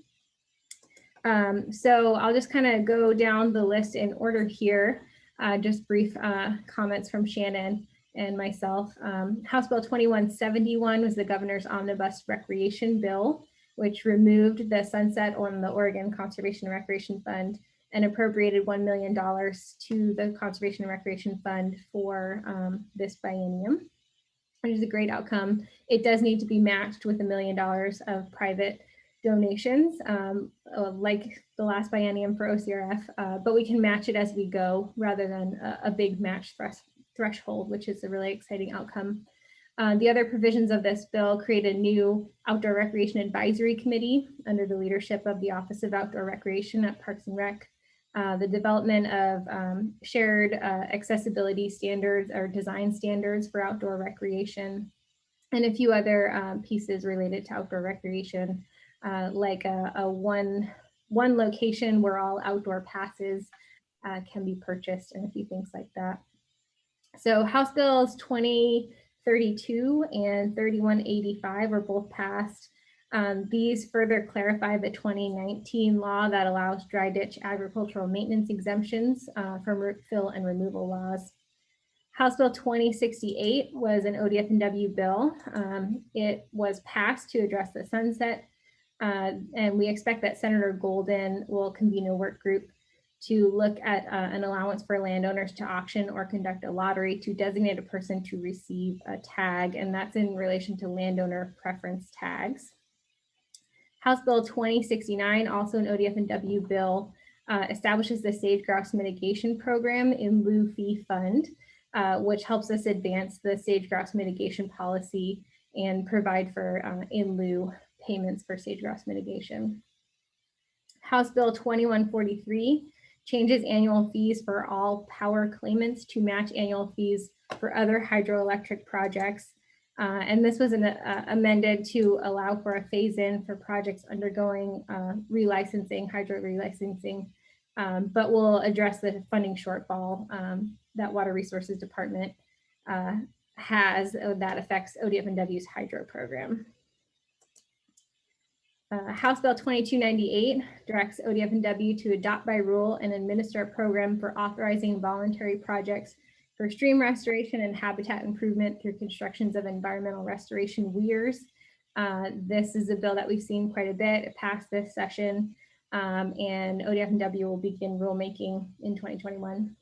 So I'll just kind of go down the list in order here, just brief comments from Shannon and myself. House Bill 2171 was the governor's omnibus recreation bill, which removed the sunset on the Oregon Conservation and Recreation Fund and appropriated $1 million to the Conservation and Recreation Fund for this biennium, which is a great outcome. It does need to be matched with $1 million of private donations, like the last biennium for OCRF, but we can match it as we go rather than a big match threshold, which is a really exciting outcome. The other provisions of this bill create a new Outdoor Recreation Advisory Committee under the leadership of the Office of Outdoor Recreation at Parks and Rec. The development of shared accessibility standards or design standards for outdoor recreation, and a few other pieces related to outdoor recreation, like a one location where all outdoor passes can be purchased, and a few things like that. So House Bills 2032 and 3185 were both passed. These further clarify the 2019 law that allows dry ditch agricultural maintenance exemptions from root fill and removal laws. House Bill 2068 was an ODF&W bill. It was passed to address the sunset, and we expect that Senator Golden will convene a work group to look at an allowance for landowners to auction or conduct a lottery to designate a person to receive a tag, and that's in relation to landowner preference tags. House Bill 2069, also an ODF&W bill, establishes the Sage Grouse Mitigation Program in lieu fee fund, which helps us advance the sage grouse mitigation policy and provide for in lieu payments for sage grouse mitigation. House Bill 2143 changes annual fees for all power claimants to match annual fees for other hydroelectric projects. And this was amended to allow for a phase-in for projects undergoing relicensing, hydro relicensing, but will address the funding shortfall that Water Resources Department has that affects ODF&W's hydro program. House Bill 2298 directs ODF&W to adopt by rule and administer a program for authorizing voluntary projects for stream restoration and habitat improvement through constructions of environmental restoration weirs. This is a bill that we've seen quite a bit. It passed this session, and ODF&W will begin rulemaking in 2021.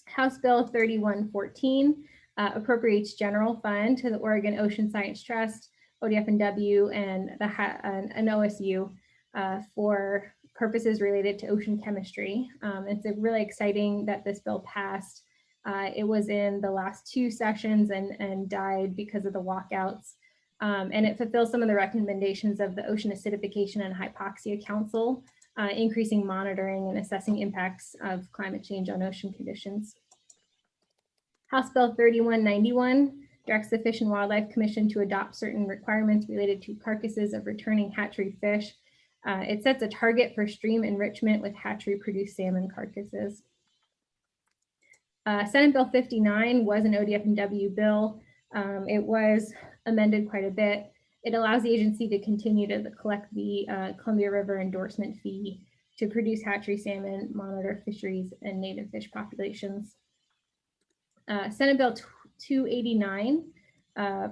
House Bill 3114 appropriates general fund to the Oregon Ocean Science Trust, ODF&W, and an OSU for purposes related to ocean chemistry. It's really exciting that this bill passed. It was in the last two sessions and died because of the walkouts. And it fulfills some of the recommendations of the Ocean Acidification and Hypoxia Council, increasing monitoring and assessing impacts of climate change on ocean conditions. House Bill 3191 directs the Fish and Wildlife Commission to adopt certain requirements related to carcasses of returning hatchery fish. It sets a target for stream enrichment with hatchery-produced salmon carcasses. Senate Bill 59 was an ODF&W bill. It was amended quite a bit. It allows the agency to continue to collect the Columbia River endorsement fee to produce hatchery salmon, monitor fisheries, and native fish populations. Senate Bill 289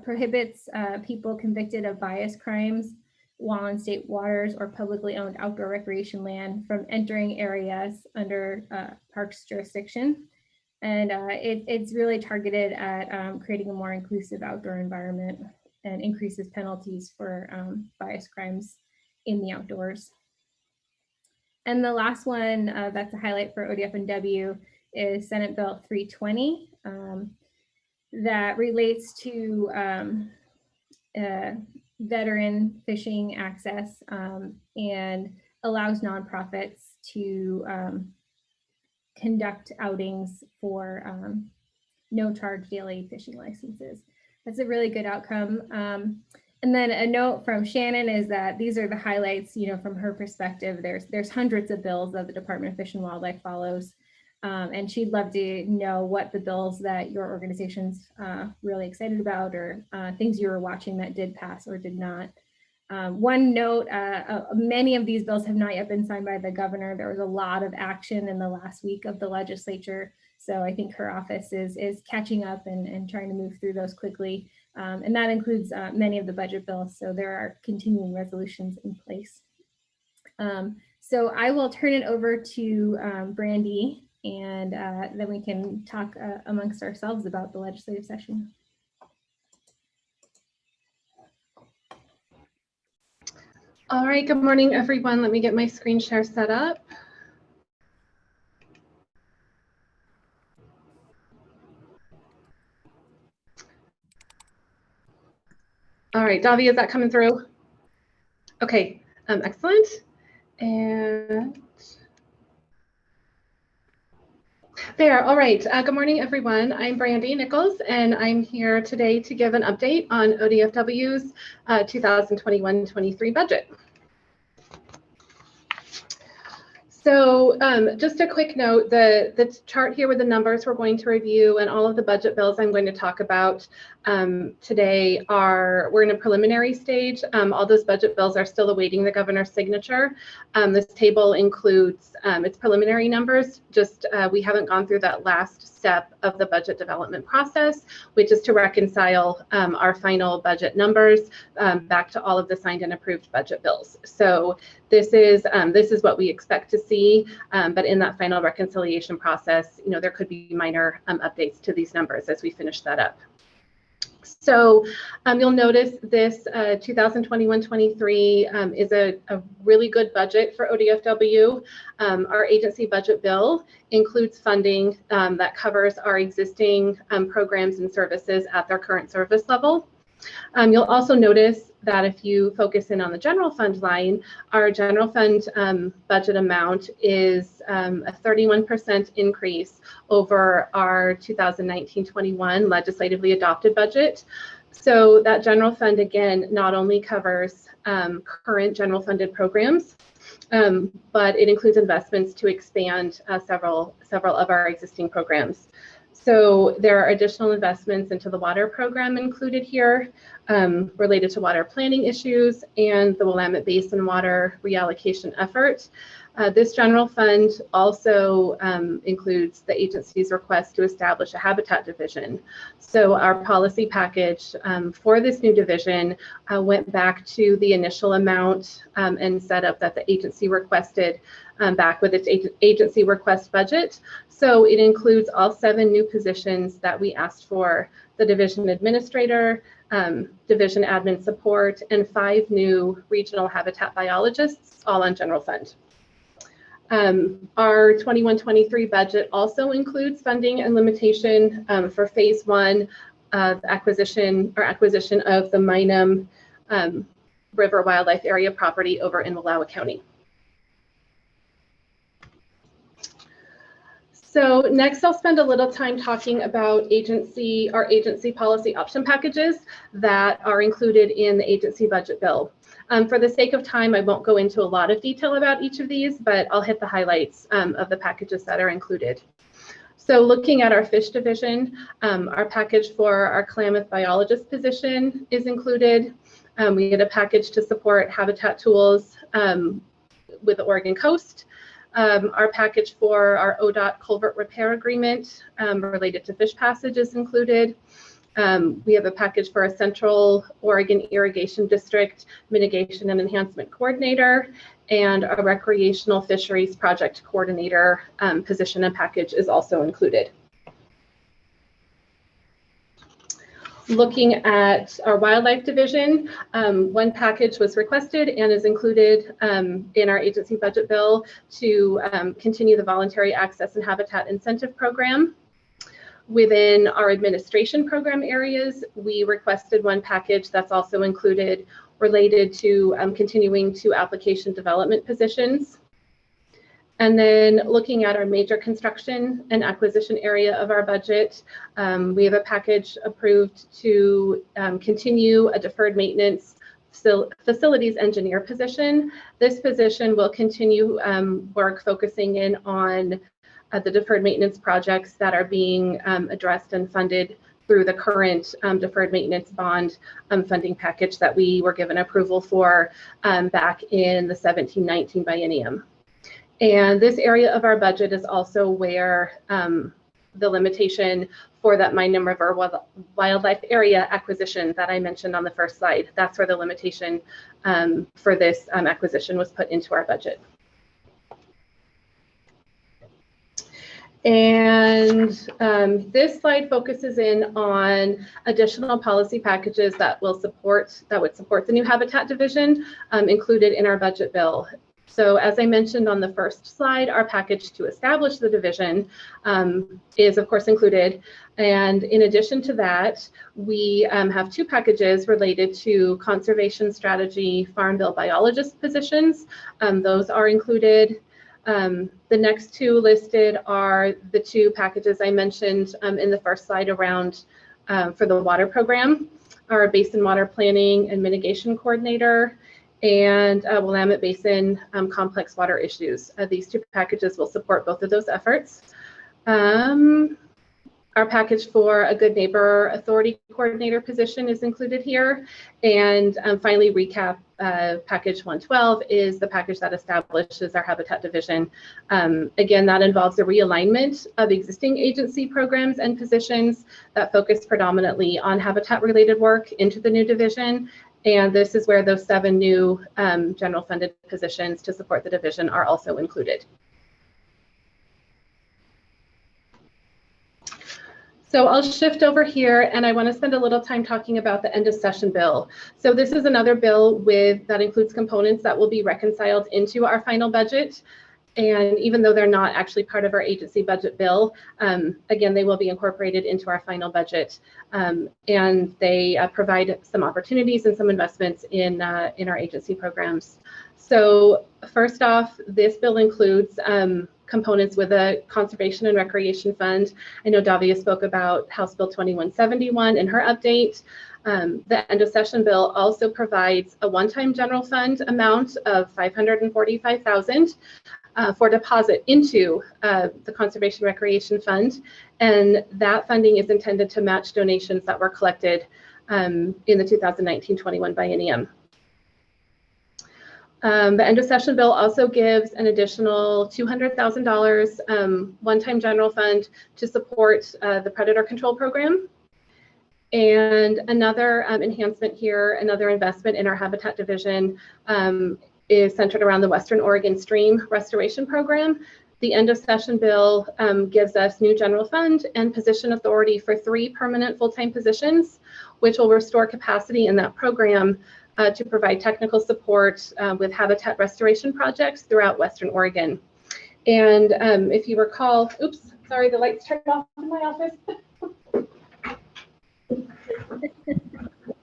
prohibits people convicted of bias crimes while in state waters or publicly owned outdoor recreation land from entering areas under parks jurisdiction. And it's really targeted at creating a more inclusive outdoor environment and increases penalties for bias crimes in the outdoors. And the last one that's a highlight for ODF&W is Senate Bill 320 that relates to veteran fishing access and allows nonprofits to conduct outings for no charge daily fishing licenses. That's a really good outcome. And then a note from Shannon is that these are the highlights, you know, from her perspective. There's hundreds of bills that the Department of Fish and Wildlife follows. And she'd love to know what the bills that your organization's really excited about, or things you were watching that did pass or did not. One note, many of these bills have not yet been signed by the governor. There was a lot of action in the last week of the legislature. So I think her office is catching up and trying to move through those quickly. And that includes many of the budget bills. So there are continuing resolutions in place. So I will turn it over to Brandy, and then we can talk amongst ourselves about the legislative session. All right, good morning, everyone. Let me get my screen share set up. All right, Davi, is that coming through? Okay, excellent. And there, all right. Good morning, everyone. I'm Brandy Nichols, and I'm here today to give an update on ODFW's 2021-23 budget. So just a quick note, the chart here with the numbers we're going to review and all of the budget bills I'm going to talk about today we're in a preliminary stage. All those budget bills are still awaiting the governor's signature. This table includes its preliminary numbers, just we haven't gone through that last step of the budget development process, which is to reconcile our final budget numbers back to all of the signed and approved budget bills. So this is what we expect to see, but in that final reconciliation process, you know, there could be minor updates to these numbers as we finish that up. So you'll notice this 2021-23 is a really good budget for ODFW. Our agency budget bill includes funding that covers our existing programs and services at their current service level. You'll also notice that if you focus in on the general fund line, our general fund budget amount is a 31% increase over our 2019-21 legislatively adopted budget. So that general fund, again, not only covers current general funded programs, but it includes investments to expand several of our existing programs. So there are additional investments into the water program included here related to water planning issues and the Willamette Basin water reallocation effort. This general fund also includes the agency's request to establish a habitat division. So our policy package for this new division went back to the initial amount and setup that the agency requested back with its agency request budget. So it includes all 7 new positions that we asked for: the division administrator, division admin support, and 5 new regional habitat biologists, all on general fund. Our 21-23 budget also includes funding and limitation for phase 1 of acquisition of the Minam River Wildlife Area property over in Wallowa County. So next, I'll spend a little time talking about our agency policy option packages that are included in the agency budget bill. For the sake of time, I won't go into a lot of detail about each of these, but I'll hit the highlights of the packages that are included. So looking at our fish division, our package for our Klamath biologist position is included. We had a package to support habitat tools with the Oregon coast. Our package for our ODOT culvert repair agreement related to fish passage is included. We have a package for a Central Oregon Irrigation District Mitigation and Enhancement Coordinator, and a Recreational Fisheries Project Coordinator position and package is also included. Looking at our wildlife division, one package was requested and is included in our agency budget bill to continue the voluntary access and habitat incentive program. Within our administration program areas, we requested one package that's also included related to continuing 2 application development positions. And then looking at our major construction and acquisition area of our budget, we have a package approved to continue a deferred maintenance facilities engineer position. This position will continue work focusing in on the deferred maintenance projects that are being addressed and funded through the current deferred maintenance bond funding package that we were given approval for back in the 17-19 biennium. And this area of our budget is also where the limitation for that Mine and River Wildlife Area acquisition that I mentioned on the first slide, that's where the limitation for this acquisition was put into our budget. And this slide focuses in on additional policy packages that would support the new Habitat division included in our budget bill. So as I mentioned on the first slide, our package to establish the division is of course included. And in addition to that, we have two packages related to conservation strategy, farm bill biologist positions. Those are included. The next two listed are the two packages I mentioned in the first slide around for the water program, our basin water planning and mitigation coordinator, and Willamette Basin complex water issues. These two packages will support both of those efforts. Our package for a Good Neighbor Authority coordinator position is included here. And finally, recap package 112 is the package that establishes our Habitat division. Again, that involves a realignment of existing agency programs and positions that focus predominantly on habitat related work into the new division. And this is where those 7 new general funded positions to support the division are also included. So I'll shift over here and I want to spend a little time talking about the end of session bill. So this is another bill that includes components that will be reconciled into our final budget. And even though they're not actually part of our agency budget bill, again, they will be incorporated into our final budget. And they provide some opportunities and some investments in our agency programs. So first off, this bill includes components with a conservation and recreation fund. I know Davia spoke about House Bill 2171 in her update. The end of session bill also provides a one-time general fund amount of $545,000 for deposit into the Conservation Recreation Fund. And that funding is intended to match donations that were collected in the 2019-21 biennium. The end of session bill also gives an additional $200,000 one-time general fund to support the predator control program. And another enhancement here, another investment in our Habitat division is centered around the Western Oregon Stream Restoration Program. The end of session bill gives us new general fund and position authority for 3 permanent full-time positions, which will restore capacity in that program to provide technical support with habitat restoration projects throughout Western Oregon. And if you recall, oops, sorry, the lights turned off in my office.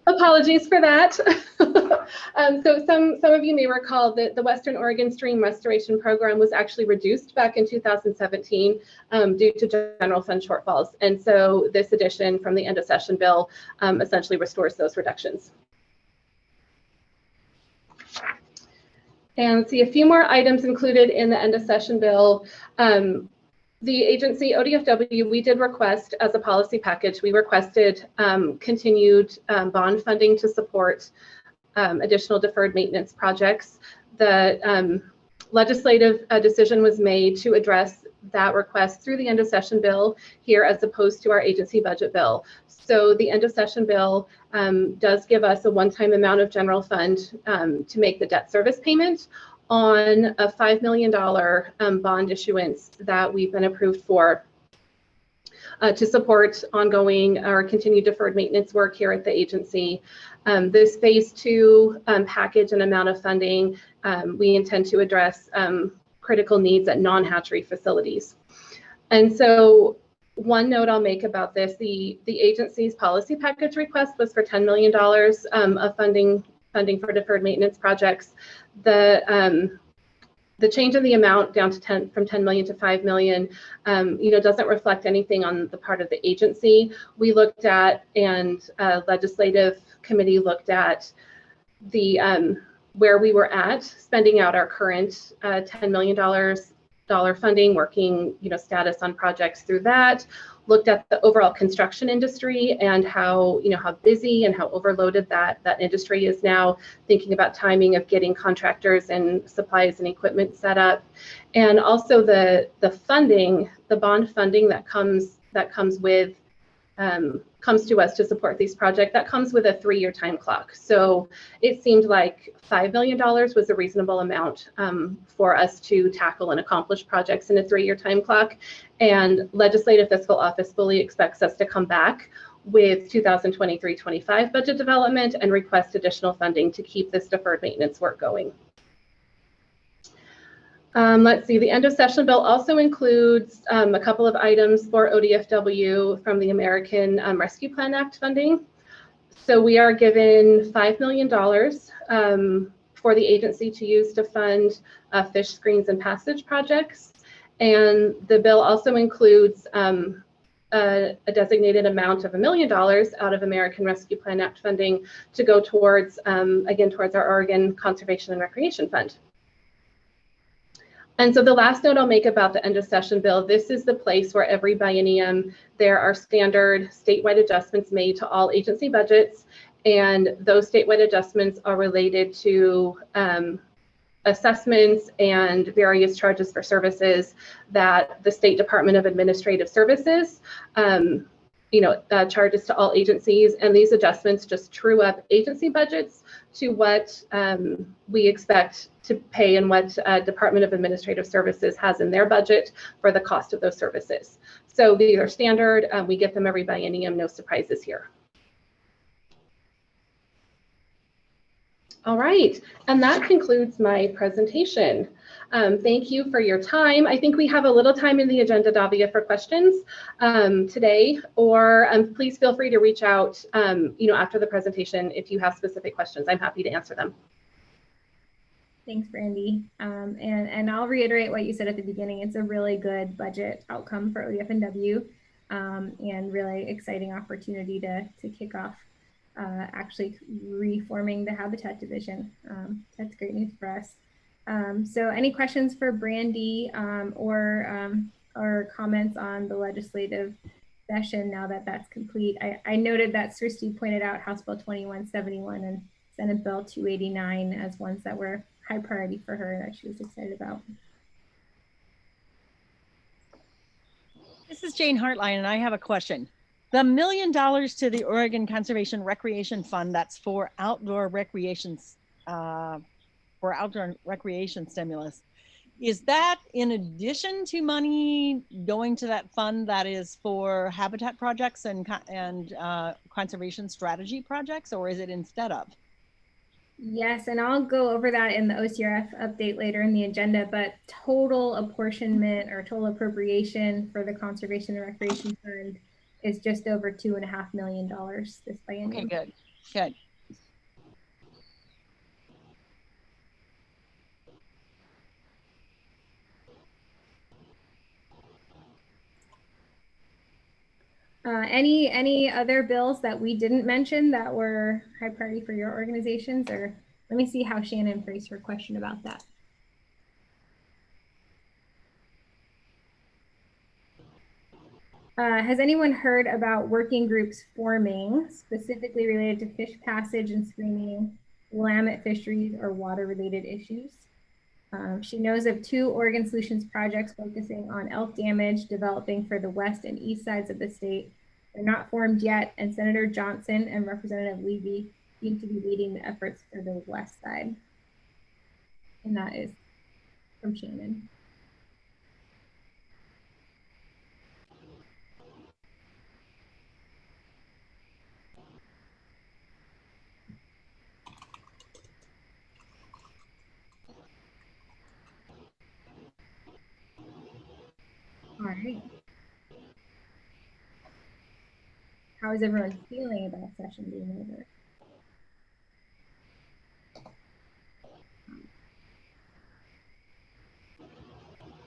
Apologies for that. So some of you may recall that the Western Oregon Stream Restoration Program was actually reduced back in 2017 due to general fund shortfalls. And so this addition from the end of session bill essentially restores those reductions. And see a few more items included in the end of session bill. The agency ODFW, we did request as a policy package, we requested continued bond funding to support additional deferred maintenance projects. The legislative decision was made to address that request through the end of session bill here as opposed to our agency budget bill. So the end of session bill does give us a one-time amount of general fund to make the debt service payment on a $5 million bond issuance that we've been approved for to support ongoing or continued deferred maintenance work here at the agency. This phase 2 package and amount of funding, we intend to address critical needs at non-hatchery facilities. And so one note I'll make about this, the agency's policy package request was for $10 million of funding for deferred maintenance projects. The the change in the amount down to from 10 million to 5 million, doesn't reflect anything on the part of the agency. We looked at, and legislative committee looked at the where we were at spending out our current $10 million funding, working status on projects through that. Looked at the overall construction industry and how busy and how overloaded that industry is now, thinking about timing of getting contractors and supplies and equipment set up, and also the funding, the bond funding that comes with comes to us to support these projects. That comes with a 3-year time clock. So it seemed like $5 million was a reasonable amount for us to tackle and accomplish projects in a 3-year time clock. And Legislative Fiscal Office fully expects us to come back with 2023-25 budget development and request additional funding to keep this deferred maintenance work going. Let's see, the end of session bill also includes a couple of items for ODFW from the American Rescue Plan Act funding. So we are given $5 million for the agency to use to fund fish screens and passage projects. And the bill also includes a designated amount of $1 million out of American Rescue Plan Act funding to go towards, again, towards our Oregon Conservation and Recreation Fund. And so the last note I'll make about the end of session bill, this is the place where every biennium there are standard statewide adjustments made to all agency budgets. And those statewide adjustments are related to assessments and various charges for services that the State Department of Administrative Services charges to all agencies, and these adjustments just true up agency budgets to what we expect to pay and what Department of Administrative Services has in their budget for the cost of those services. So these are standard. We get them every biennium, no surprises here. All right, and that concludes my presentation. Thank you for your time. I think we have a little time in the agenda, Davia, for questions today, or please feel free to reach out after the presentation if you have specific questions. I'm happy to answer them. Thanks, Brandy. And I'll reiterate what you said at the beginning. It's a really good budget outcome for ODF&W and really exciting opportunity to kick off actually reforming the Habitat Division. That's great news for us. So any questions for Brandy or comments on the legislative session now that that's complete? I noted that Srishti pointed out House Bill 2171 and Senate Bill 289 as ones that were high priority for her that she was excited about. This is Jane Hartline, and I have a question. The $1 million to the Oregon Conservation Recreation Fund, that's for outdoor recreation stimulus. Is that in addition to money going to that fund that is for habitat projects and conservation strategy projects, or is it instead of? Yes, and I'll go over that in the OCRF update later in the agenda, but total apportionment or total appropriation for the Conservation and Recreation Fund is just over $2.5 million this biennium. Okay, good. Any other bills that we didn't mention that were high priority for your organizations? Or let me see how Shannon phrased her question about that. Has anyone heard about working groups forming specifically related to fish passage and screening, Willamette fisheries, or water related issues? She knows of 2 Oregon Solutions projects focusing on elk damage developing for the west and east sides of the state. They're not formed yet, and Senator Johnson and Representative Levy seem to be leading the efforts for the west side. And that is from Shannon. All right. How is everyone feeling about session being over?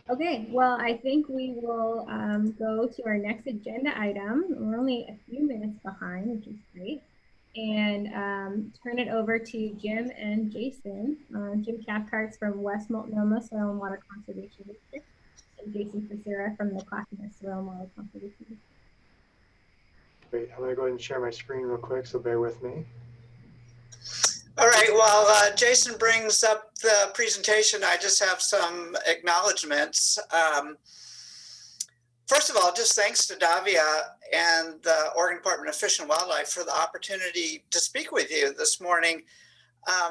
Okay, well, I think we will go to our next agenda item. We're only a few minutes behind, which is great. And turn it over to Jim and Jason. Jim Cathcart from West Multnomah Soil and Water Conservation District, and Jason Facera from the Clackamas Soil and Water Conservation District. Great, I'm gonna go ahead and share my screen real quick, so bear with me. All right, while Jason brings up the presentation, I just have some acknowledgements. First of all, just thanks to Davia and the Oregon Department of Fish and Wildlife for the opportunity to speak with you this morning.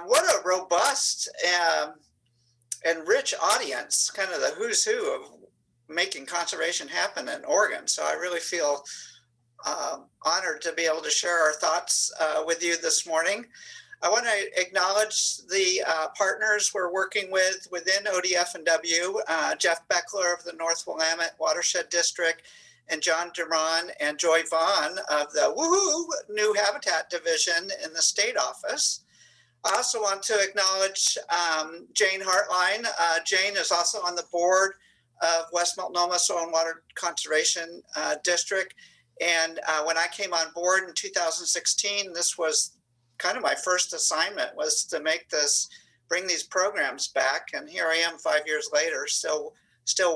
What a robust and rich audience, kind of the who's who of making conservation happen in Oregon. So I really feel honored to be able to share our thoughts with you this morning. I want to acknowledge the partners we're working with within ODF&W, Jeff Beckler of the North Willamette Watershed District, and John Duran and Joy Vaughn of the woohoo New Habitat Division in the state office. I also want to acknowledge Jane Hartline. Jane is also on the board of West Multnomah Soil and Water Conservation District. And when I came on board in 2016, this was kind of my first assignment, was to bring these programs back. And here I am 5 years later, still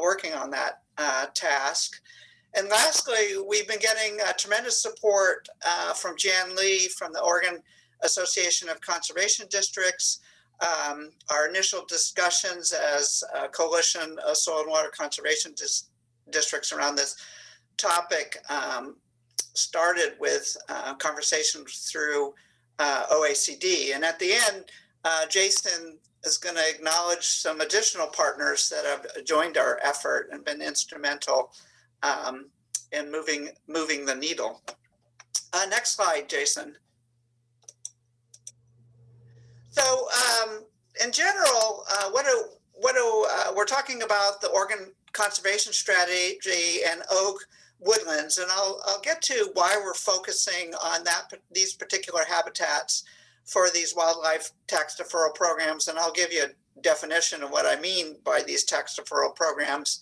working on that task. And lastly, we've been getting tremendous support from Jan Lee from the Oregon Association of Conservation Districts. Our initial discussions as a coalition of soil and water conservation districts around this topic started with conversations through OACD. And at the end, Jason is going to acknowledge some additional partners that have joined our effort and been instrumental in moving the needle. Next slide, Jason. So in general, we're talking about the Oregon Conservation Strategy and oak woodlands, and I'll get to why we're focusing on these particular habitats for these wildlife tax deferral programs, and I'll give you a definition of what I mean by these tax deferral programs.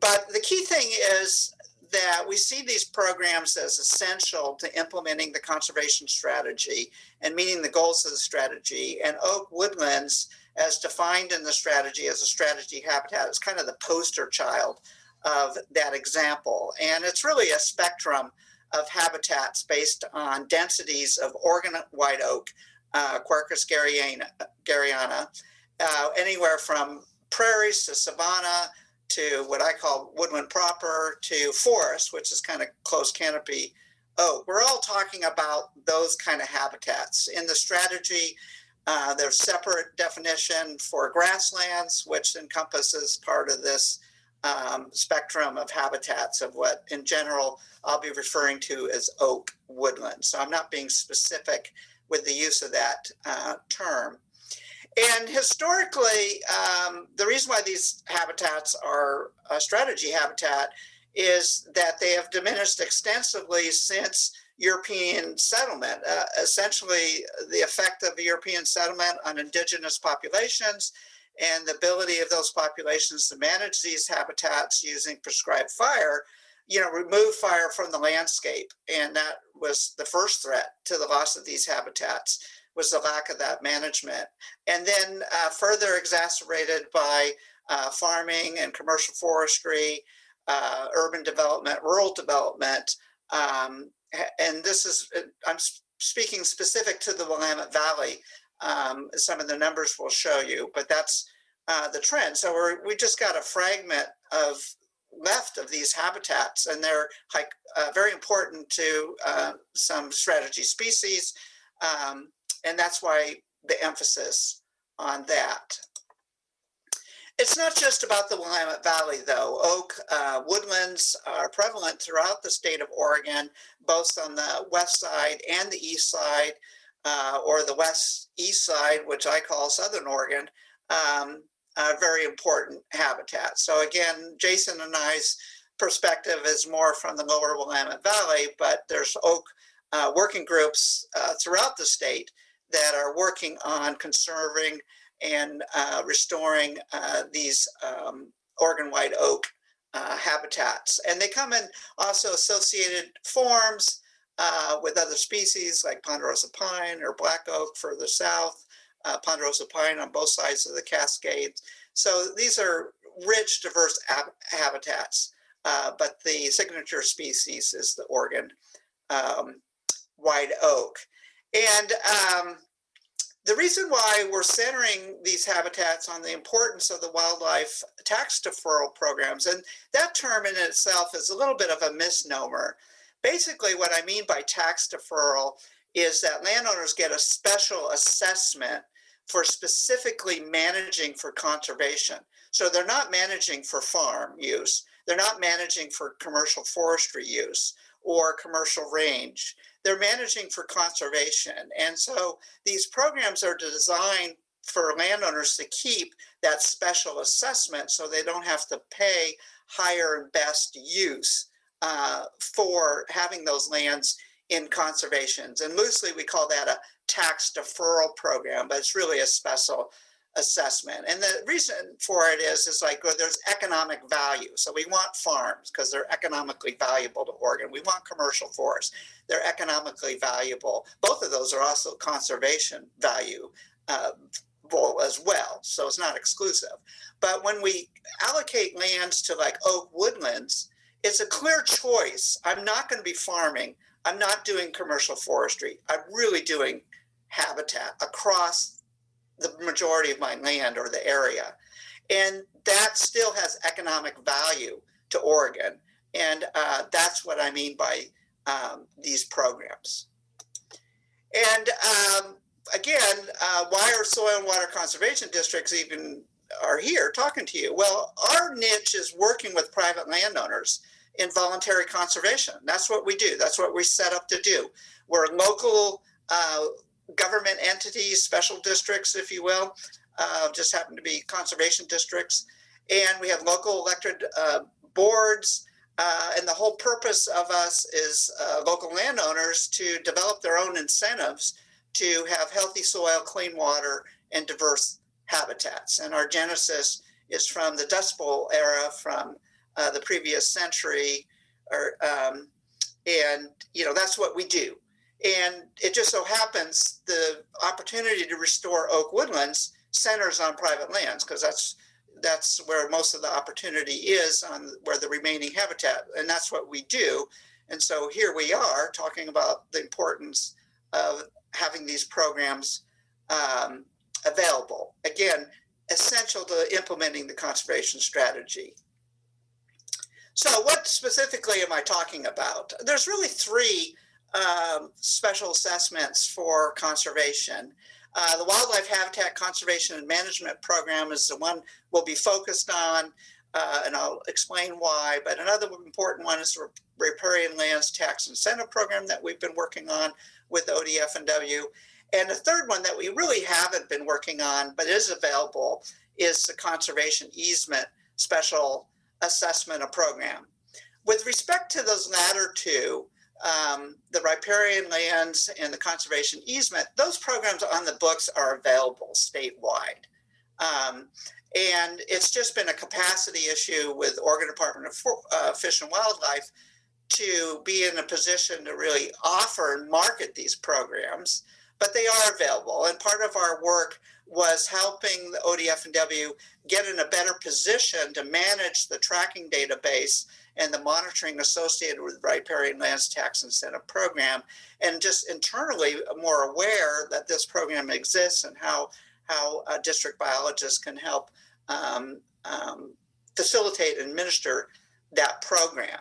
But the key thing is that we see these programs as essential to implementing the conservation strategy and meeting the goals of the strategy. And oak woodlands, as defined in the strategy as a strategy habitat, is kind of the poster child of that example. And it's really a spectrum of habitats based on densities of Oregon white oak, Quercus garryana, anywhere from prairies to savanna to what I call woodland proper to forest, which is kind of close canopy oak. We're all talking about those kind of habitats. In the strategy, there's separate definition for grasslands, which encompasses part of this spectrum of habitats of what in general I'll be referring to as oak woodland. So I'm not being specific with the use of that term. And historically, the reason why these habitats are a strategy habitat is that they have diminished extensively since European settlement. Essentially, the effect of the European settlement on indigenous populations and the ability of those populations to manage these habitats using prescribed fire, remove fire from the landscape. And that was the first threat to the loss of these habitats, was the lack of that management. And then further exacerbated by farming and commercial forestry, urban development, rural development. And this is, I'm speaking specific to the Willamette Valley. Some of the numbers will show you, but that's the trend. So we just got a fragment left of these habitats, and they're very important to some strategy species. And that's why the emphasis on that. It's not just about the Willamette Valley, though. Oak woodlands are prevalent throughout the state of Oregon, both on the west side and the east side, or the west-east side, which I call Southern Oregon, very important habitat. So again, Jason and I's perspective is more from the lower Willamette Valley, but there's oak working groups throughout the state that are working on conserving and restoring these Oregon white oak habitats. And they come in also associated forms with other species like ponderosa pine or black oak further south, ponderosa pine on both sides of the Cascades. So these are rich, diverse habitats, but the signature species is the Oregon white oak. And the reason why we're centering these habitats on the importance of the wildlife tax deferral programs, and that term in itself is a little bit of a misnomer. Basically, what I mean by tax deferral is that landowners get a special assessment for specifically managing for conservation. So they're not managing for farm use. They're not managing for commercial forestry use or commercial range. They're managing for conservation. And so these programs are designed for landowners to keep that special assessment so they don't have to pay higher and best use for having those lands in conservations. And loosely we call that a tax deferral program, but it's really a special assessment. And the reason for it is like, well, there's economic value. So we want farms because they're economically valuable to Oregon. We want commercial forests. They're economically valuable. Both of those are also conservation value as well. So it's not exclusive. But when we allocate lands to like oak woodlands, it's a clear choice. I'm not going to be farming. I'm not doing commercial forestry. I'm really doing habitat across the majority of my land or the area. And that still has economic value to Oregon. And that's what I mean by these programs. And again, why are soil and water conservation districts even are here talking to you? Well, our niche is working with private landowners in voluntary conservation. That's what we do. That's what we set up to do. We're local government entities, special districts, if you will, just happen to be conservation districts. And we have local elected boards. And the whole purpose of us is local landowners to develop their own incentives to have healthy soil, clean water, and diverse habitats. And our genesis is from the Dust Bowl era, from the previous century, and that's what we do. And it just so happens the opportunity to restore oak woodlands centers on private lands, because that's where most of the opportunity is, on where the remaining habitat, and that's what we do. And so here we are talking about the importance of having these programs available. Again, essential to implementing the conservation strategy. So what specifically am I talking about? There's really three special assessments for conservation. The Wildlife Habitat Conservation and Management Program is the one we'll be focused on, and I'll explain why. But another important one is the Riparian Lands Tax Incentive Program that we've been working on with ODF&W. And the third one that we really haven't been working on, but is available, is the Conservation Easement Special Assessment Program. With respect to those latter two, the riparian lands and the conservation easement, those programs on the books are available statewide. And it's just been a capacity issue with Oregon Department of Fish and Wildlife to be in a position to really offer and market these programs, but they are available. And part of our work was helping the ODF&W get in a better position to manage the tracking database and the monitoring associated with the Riparian Lands Tax Incentive Program, and just internally more aware that this program exists and how district biologists can help facilitate and administer that program.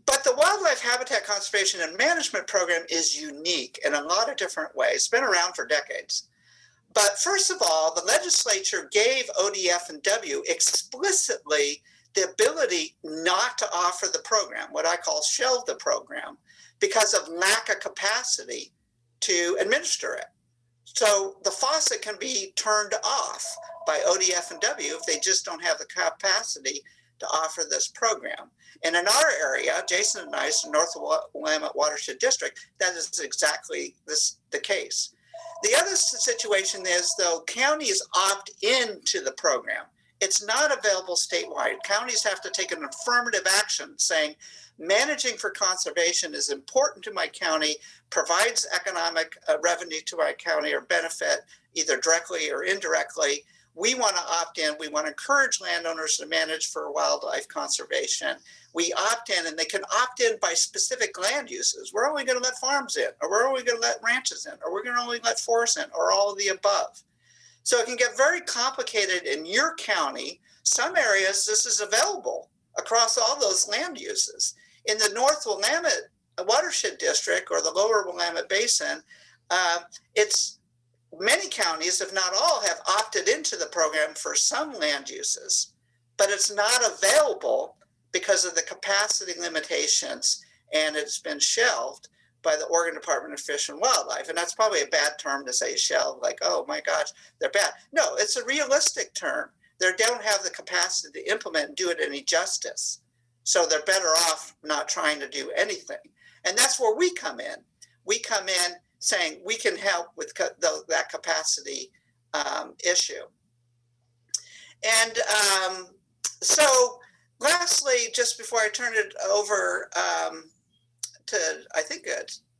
But the Wildlife Habitat Conservation and Management Program is unique in a lot of different ways. It's been around for decades. But first of all, the legislature gave ODF&W explicitly the ability not to offer the program, what I call shelve the program, because of lack of capacity to administer it. So the faucet can be turned off by ODF&W if they just don't have the capacity to offer this program. And in our area, Jason and I's North Willamette Watershed District, that is exactly the case. The other situation is, though, counties opt into the program. It's not available statewide. Counties have to take an affirmative action saying, managing for conservation is important to my county, provides economic revenue to my county or benefit either directly or indirectly. We want to opt in. We want to encourage landowners to manage for wildlife conservation. We opt in, and they can opt in by specific land uses. We're only going to let farms in, or we're only going to let ranches in, or we're going to only let forests in, or all of the above. So it can get very complicated in your county. Some areas, this is available across all those land uses. In the North Willamette Watershed District or the Lower Willamette Basin, it's many counties, if not all, have opted into the program for some land uses, but it's not available because of the capacity limitations, and it's been shelved by the Oregon Department of Fish and Wildlife. And that's probably a bad term to say shelved, like, oh my gosh, they're bad. No, it's a realistic term. They don't have the capacity to implement and do it any justice. So they're better off not trying to do anything. And that's where we come in. We come in saying we can help with that capacity issue. And so lastly, just before I turn it over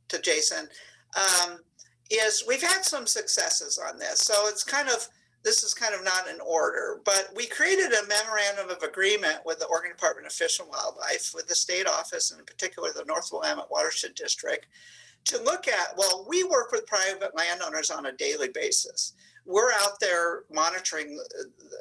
to Jason, is we've had some successes on this. So it's this is kind of not in order, but we created a memorandum of agreement with the Oregon Department of Fish and Wildlife, with the state office, and in particular the North Willamette Watershed District, to look at, well, we work with private landowners on a daily basis. We're out there monitoring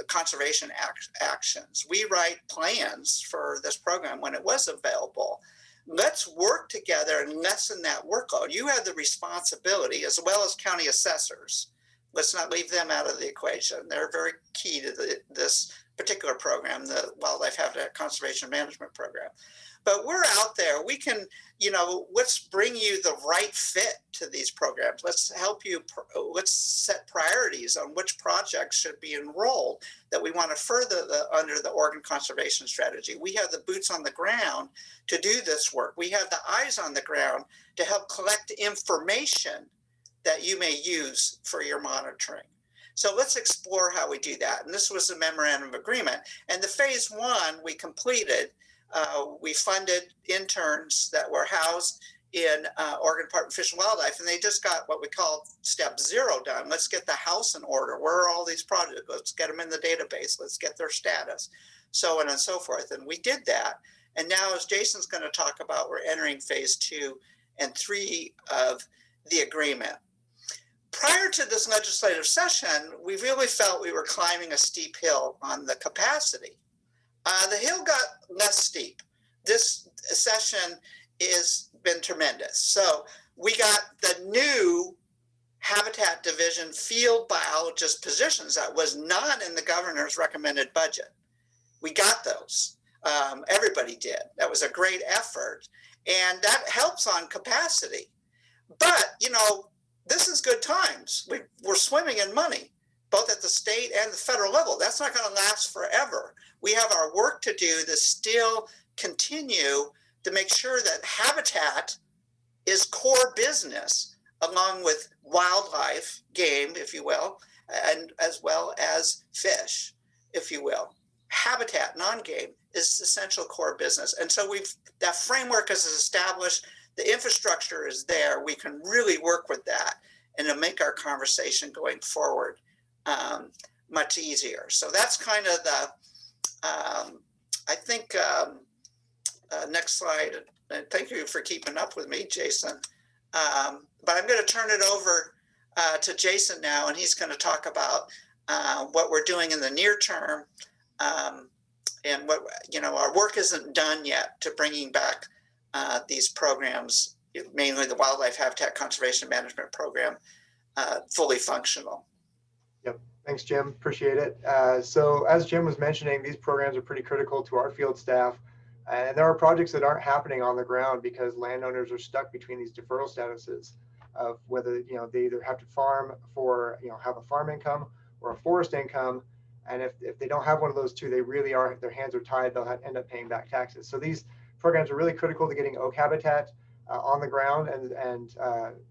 conservation actions. We write plans for this program when it was available. Let's work together and lessen that workload. You have the responsibility, as well as county assessors. Let's not leave them out of the equation. They're very key to this particular program, the Wildlife Habitat Conservation Management Program. But we're out there. We can, let's bring you the right fit to these programs. Let's help you. Let's set priorities on which projects should be enrolled that we want to further under the Oregon Conservation Strategy. We have the boots on the ground to do this work. We have the eyes on the ground to help collect information that you may use for your monitoring. So let's explore how we do that. And this was a memorandum of agreement. And the phase one we completed. We funded interns that were housed in Oregon Department of Fish and Wildlife, and they just got what we call step 0 done. Let's get the house in order. Where are all these projects? Let's get them in the database. Let's get their status, so on and so forth. And we did that. And now, as Jason's going to talk about, we're entering phase 2 and 3 of the agreement. Prior to this legislative session, we really felt we were climbing a steep hill on the capacity. The hill got less steep. This session has been tremendous. So we got the new Habitat Division field biologist positions that was not in the governor's recommended budget. We got those. Everybody did. That was a great effort. And that helps on capacity. But, this is good times. We're swimming in money, both at the state and the federal level. That's not going to last forever. We have our work to do to still continue to make sure that habitat is core business, along with wildlife, game, if you will, and as well as fish, if you will. Habitat, non-game, is essential core business. And so that framework is established, the infrastructure is there. We can really work with that and to make our conversation going forward much easier. So that's kind of the, I think, next slide. And thank you for keeping up with me, Jason. But I'm going to turn it over to Jason now, and he's going to talk about what we're doing in the near term, and what, our work isn't done yet to bringing back these programs, mainly the Wildlife Habitat Conservation Management Program, fully functional. Yep. Thanks, Jim. Appreciate it. So as Jim was mentioning, these programs are pretty critical to our field staff. And there are projects that aren't happening on the ground because landowners are stuck between these deferral statuses of whether, they either have to farm for, have a farm income or a forest income. And if they don't have one of those two, they really are, their hands are tied, they'll end up paying back taxes. So these programs are really critical to getting oak habitat on the ground. And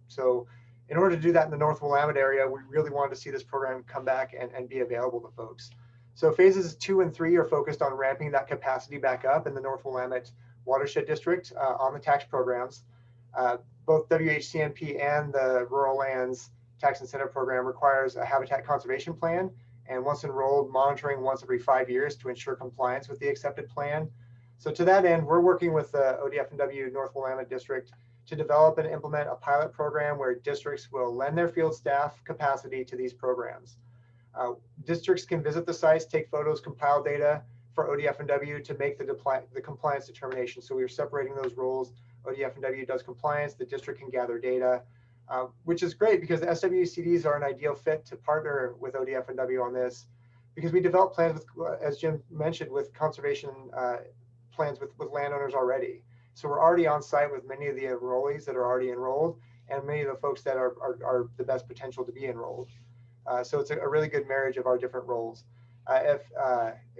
so in order to do that in the North Willamette area, we really wanted to see this program come back and be available to folks. So phases 2 and 3 are focused on ramping that capacity back up in the North Willamette Watershed District on the tax programs. Both WHCMP and the Rural Lands Tax Incentive Program requires a habitat conservation plan, and once enrolled, monitoring once every 5 years to ensure compliance with the accepted plan. So to that end, we're working with the ODF&W North Willamette District to develop and implement a pilot program where districts will lend their field staff capacity to these programs. Districts can visit the sites, take photos, compile data for ODF&W to make the compliance determination. So we're separating those roles. ODF&W does compliance, the district can gather data, which is great because the SWCDs are an ideal fit to partner with ODF&W on this, because we develop plans with, as Jim mentioned, with conservation plans with landowners already. So we're already on site with many of the enrollees that are already enrolled and many of the folks that are the best potential to be enrolled. So it's a really good marriage of our different roles.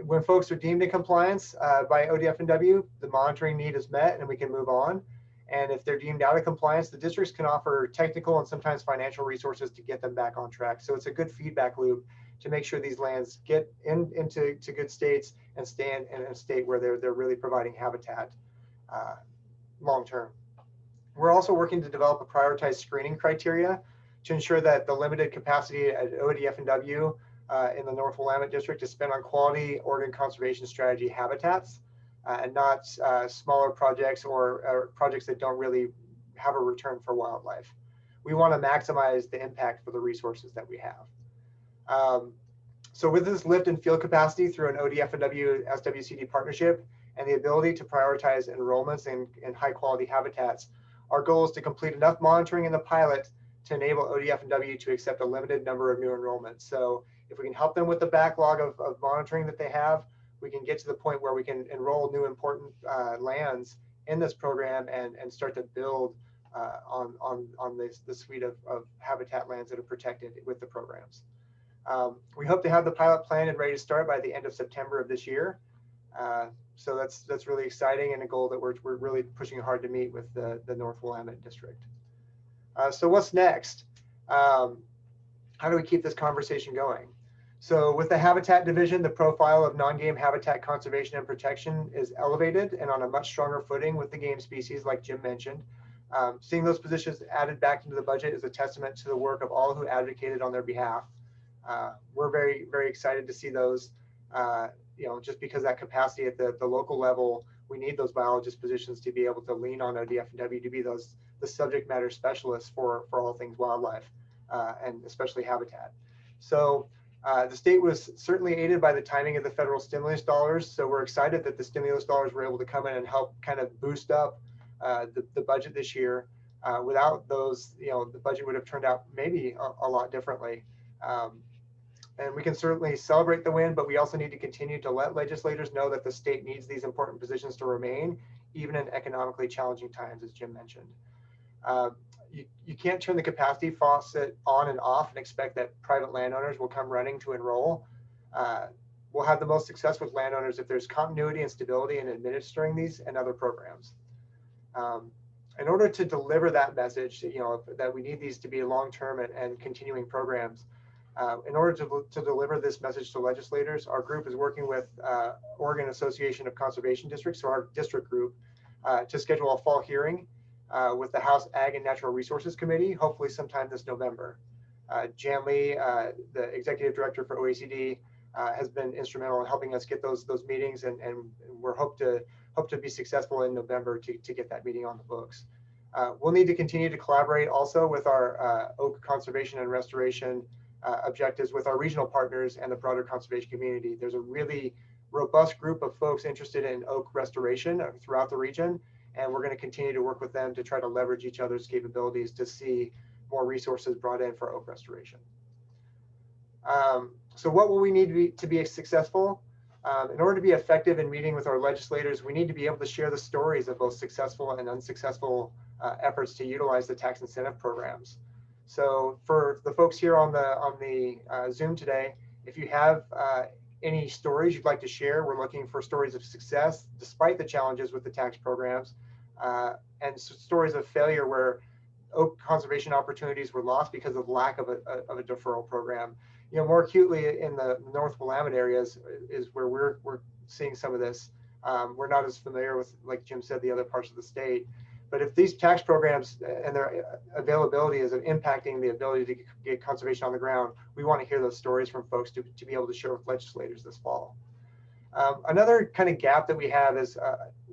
When folks are deemed in compliance by ODF&W, the monitoring need is met and we can move on. And if they're deemed out of compliance, the districts can offer technical and sometimes financial resources to get them back on track. So it's a good feedback loop to make sure these lands get into good states and stay in a state where they're really providing habitat long term. We're also working to develop a prioritized screening criteria to ensure that the limited capacity at ODF&W in the North Willamette District is spent on quality Oregon Conservation Strategy habitats and not smaller projects or projects that don't really have a return for wildlife. We want to maximize the impact for the resources that we have. So with this lift in field capacity through an ODF&W SWCD partnership and the ability to prioritize enrollments in high quality habitats, our goal is to complete enough monitoring in the pilot to enable ODF&W to accept a limited number of new enrollments. So if we can help them with the backlog of monitoring that they have, we can get to the point where we can enroll new important lands in this program and start to build on this suite of habitat lands that are protected with the programs. We hope to have the pilot planned and ready to start by the end of September of this year. So that's really exciting and a goal that we're really pushing hard to meet with the North Willamette District. So what's next? How do we keep this conversation going? So with the Habitat Division, the profile of non-game habitat conservation and protection is elevated and on a much stronger footing with the game species, like Jim mentioned. Seeing those positions added back into the budget is a testament to the work of all who advocated on their behalf. We're very, very excited to see those, just because that capacity at the local level, we need those biologist positions to be able to lean on ODF&W to be the subject matter specialists for all things wildlife and especially habitat. So the state was certainly aided by the timing of the federal stimulus dollars. So we're excited that the stimulus dollars were able to come in and help kind of boost up the budget this year. Without those, the budget would have turned out maybe a lot differently. And we can certainly celebrate the win, but we also need to continue to let legislators know that the state needs these important positions to remain, even in economically challenging times, as Jim mentioned. You can't turn the capacity faucet on and off and expect that private landowners will come running to enroll. We'll have the most success with landowners if there's continuity and stability in administering these and other programs. In order to deliver that message, that we need these to be long-term and continuing programs, in order to deliver this message to legislators, our group is working with Oregon Association of Conservation Districts, so our district group, to schedule a fall hearing with the House Ag and Natural Resources Committee, hopefully sometime this November. Jan Lee, the executive director for OECD, has been instrumental in helping us get those meetings, and we're hope to be successful in November to get that meeting on the books. We'll need to continue to collaborate also with our oak conservation and restoration objectives with our regional partners and the broader conservation community. There's a really robust group of folks interested in oak restoration throughout the region, and we're going to continue to work with them to try to leverage each other's capabilities to see more resources brought in for oak restoration. So what will we need to be successful? In order to be effective in meeting with our legislators, we need to be able to share the stories of both successful and unsuccessful efforts to utilize the tax incentive programs. So for the folks here on the Zoom today, if you have any stories you'd like to share, we're looking for stories of success despite the challenges with the tax programs, and stories of failure where oak conservation opportunities were lost because of lack of a deferral program. more acutely in the North Willamette areas is where we're seeing some of this. We're not as familiar with, like Jim said, the other parts of the state. But if these tax programs and their availability is impacting the ability to get conservation on the ground, we want to hear those stories from folks to be able to share with legislators this fall. Another kind of gap that we have is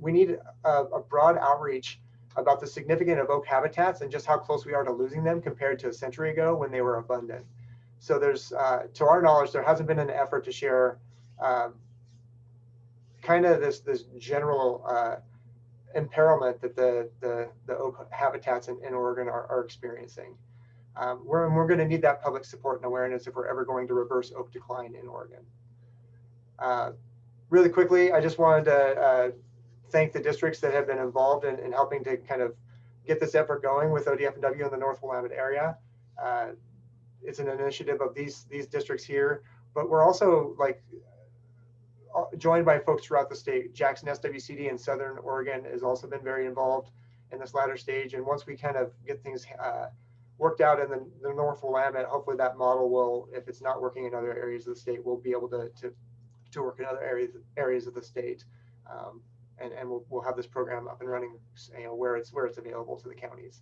we need a broad outreach about the significance of oak habitats and just how close we are to losing them compared to a century ago when they were abundant. So there's, to our knowledge, there hasn't been an effort to share kind of this general imperilment that the oak habitats in Oregon are experiencing. We're going to need that public support and awareness if we're ever going to reverse oak decline in Oregon. Really quickly, I just wanted to thank the districts that have been involved in helping to kind of get this effort going with ODF&W in the North Willamette area. It's an initiative of these districts here, but we're also like joined by folks throughout the state. Jackson SWCD in Southern Oregon has also been very involved in this latter stage. And once we kind of get things worked out in the North Willamette, hopefully that model will, if it's not working in other areas of the state, we'll be able to work in other areas of the state. And we'll have this program up and running, where it's available to the counties.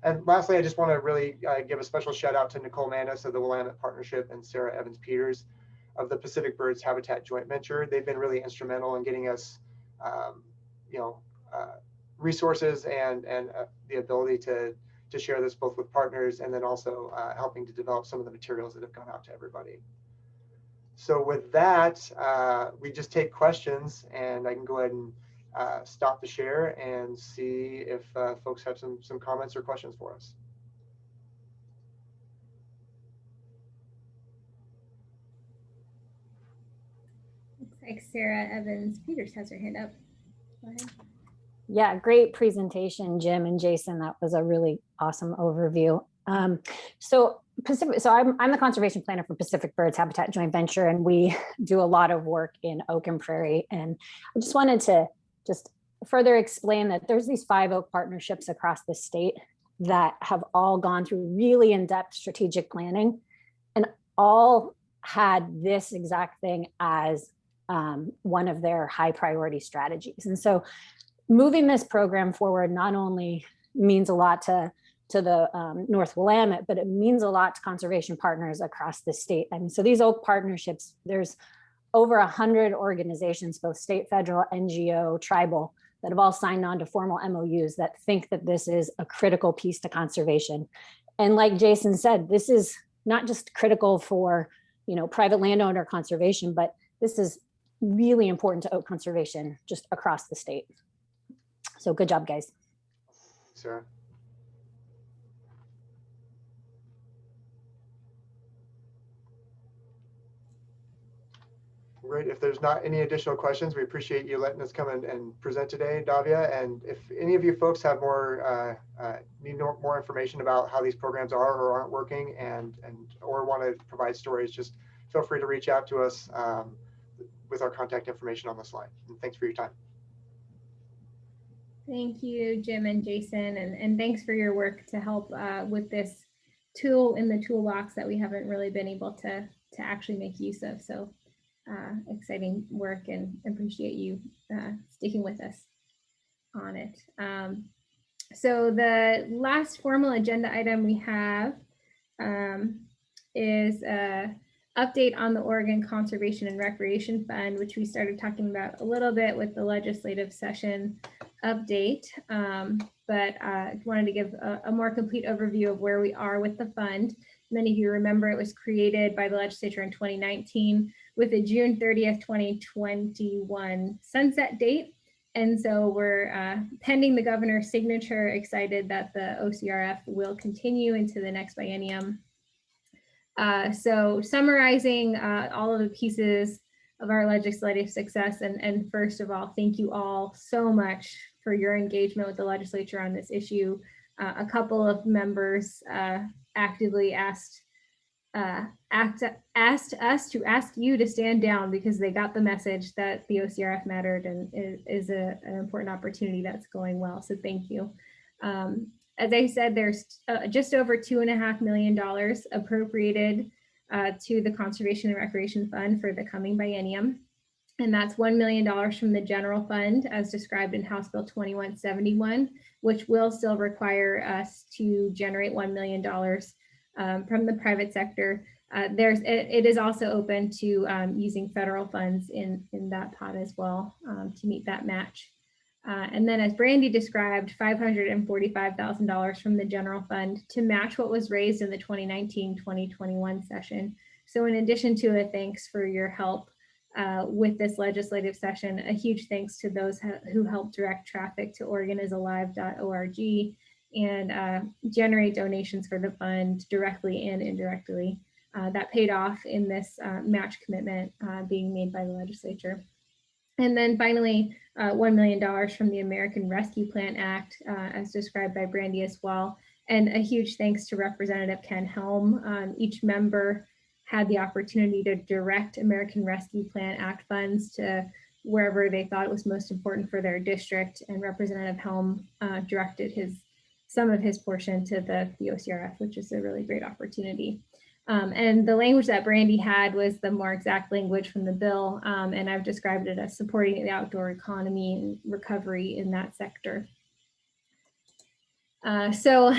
And lastly, I just want to really give a special shout out to Nicole Manis of the Willamette Partnership and Sarah Evans Peters of the Pacific Birds Habitat Joint Venture. They've been really instrumental in getting us, resources and the ability to share this both with partners and then also helping to develop some of the materials that have gone out to everybody. So with that, we just take questions, and I can go ahead and stop the share and see if folks have some comments or questions for us. Looks like Sarah Evans Peters has her hand up. Go ahead. Yeah, great presentation, Jim and Jason. That was a really awesome overview. So I'm the conservation planner for Pacific Birds Habitat Joint Venture, and we do a lot of work in oak and prairie. And I just wanted to further explain that there's these 5 oak partnerships across the state that have all gone through really in-depth strategic planning and all had this exact thing as one of their high priority strategies. And so moving this program forward not only means a lot to the North Willamette, but it means a lot to conservation partners across the state. I mean, so these oak partnerships, there's over 100 organizations, both state, federal, NGO, tribal, that have all signed on to formal MOUs that think that this is a critical piece to conservation. And like Jason said, this is not just critical for, private landowner conservation, but this is really important to oak conservation just across the state. So good job, guys. Sarah. Great. If there's not any additional questions, we appreciate you letting us come and present today, Davia. And if any of you folks have need more information about how these programs are or aren't working or want to provide stories, just feel free to reach out to us with our contact information on the slide. And thanks for your time. Thank you, Jim and Jason, and thanks for your work to help with this tool in the toolbox that we haven't really been able to actually make use of. So exciting work, and appreciate you sticking with us on it. So the last formal agenda item we have is an update on the Oregon Conservation and Recreation Fund, which we started talking about a little bit with the legislative session update, but I wanted to give a more complete overview of where we are with the fund. Many of you remember it was created by the legislature in 2019 with a June 30th, 2021 sunset date. And so we're pending the governor's signature, excited that the OCRF will continue into the next biennium. So summarizing all of the pieces of our legislative success, and first of all, thank you all so much for your engagement with the legislature on this issue. A couple of members actively asked us to ask you to stand down because they got the message that the OCRF mattered and is an important opportunity that's going well. So thank you. As I said, there's just over $2.5 million appropriated to the Conservation and Recreation Fund for the coming biennium. And that's $1 million from the general fund as described in House Bill 2171, which will still require us to generate $1 million from the private sector. It is also open to using federal funds in that pot as well to meet that match. And then as Brandy described, $545,000 from the general fund to match what was raised in the 2019-2021 session. So in addition to a thanks for your help with this legislative session, a huge thanks to those who helped direct traffic to OregonIsAlive.org and generate donations for the fund directly and indirectly. That paid off in this match commitment being made by the legislature. And then finally, $1 million from the American Rescue Plan Act, as described by Brandy as well. And a huge thanks to Representative Ken Helm. Each member had the opportunity to direct American Rescue Plan Act funds to wherever they thought it was most important for their district. And Representative Helm directed some of his portion to the OCRF, which is a really great opportunity. And the language that Brandy had was the more exact language from the bill, and I've described it as supporting the outdoor economy and recovery in that sector. So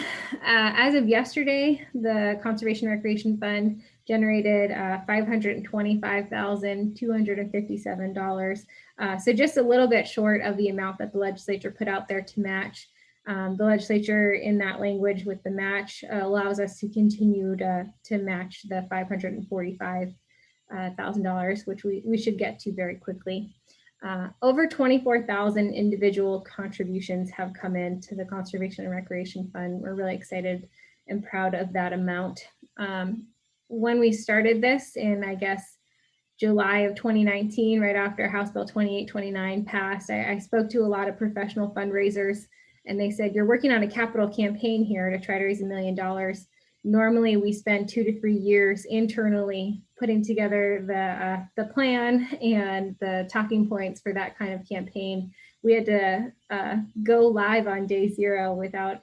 as of yesterday, the Conservation Recreation Fund generated $525,257. So just a little bit short of the amount that the legislature put out there to match. The legislature in that language with the match allows us to continue to match the $545,000, which we should get to very quickly. Over 24,000 individual contributions have come into the Conservation and Recreation Fund. We're really excited and proud of that amount. When we started this in, I guess, July of 2019, right after House Bill 2829 passed, I spoke to a lot of professional fundraisers. And they said, you're working on a capital campaign here to try to raise $1 million. Normally, we spend 2 to 3 years internally putting together the plan and the talking points for that kind of campaign. We had to go live on day 0 without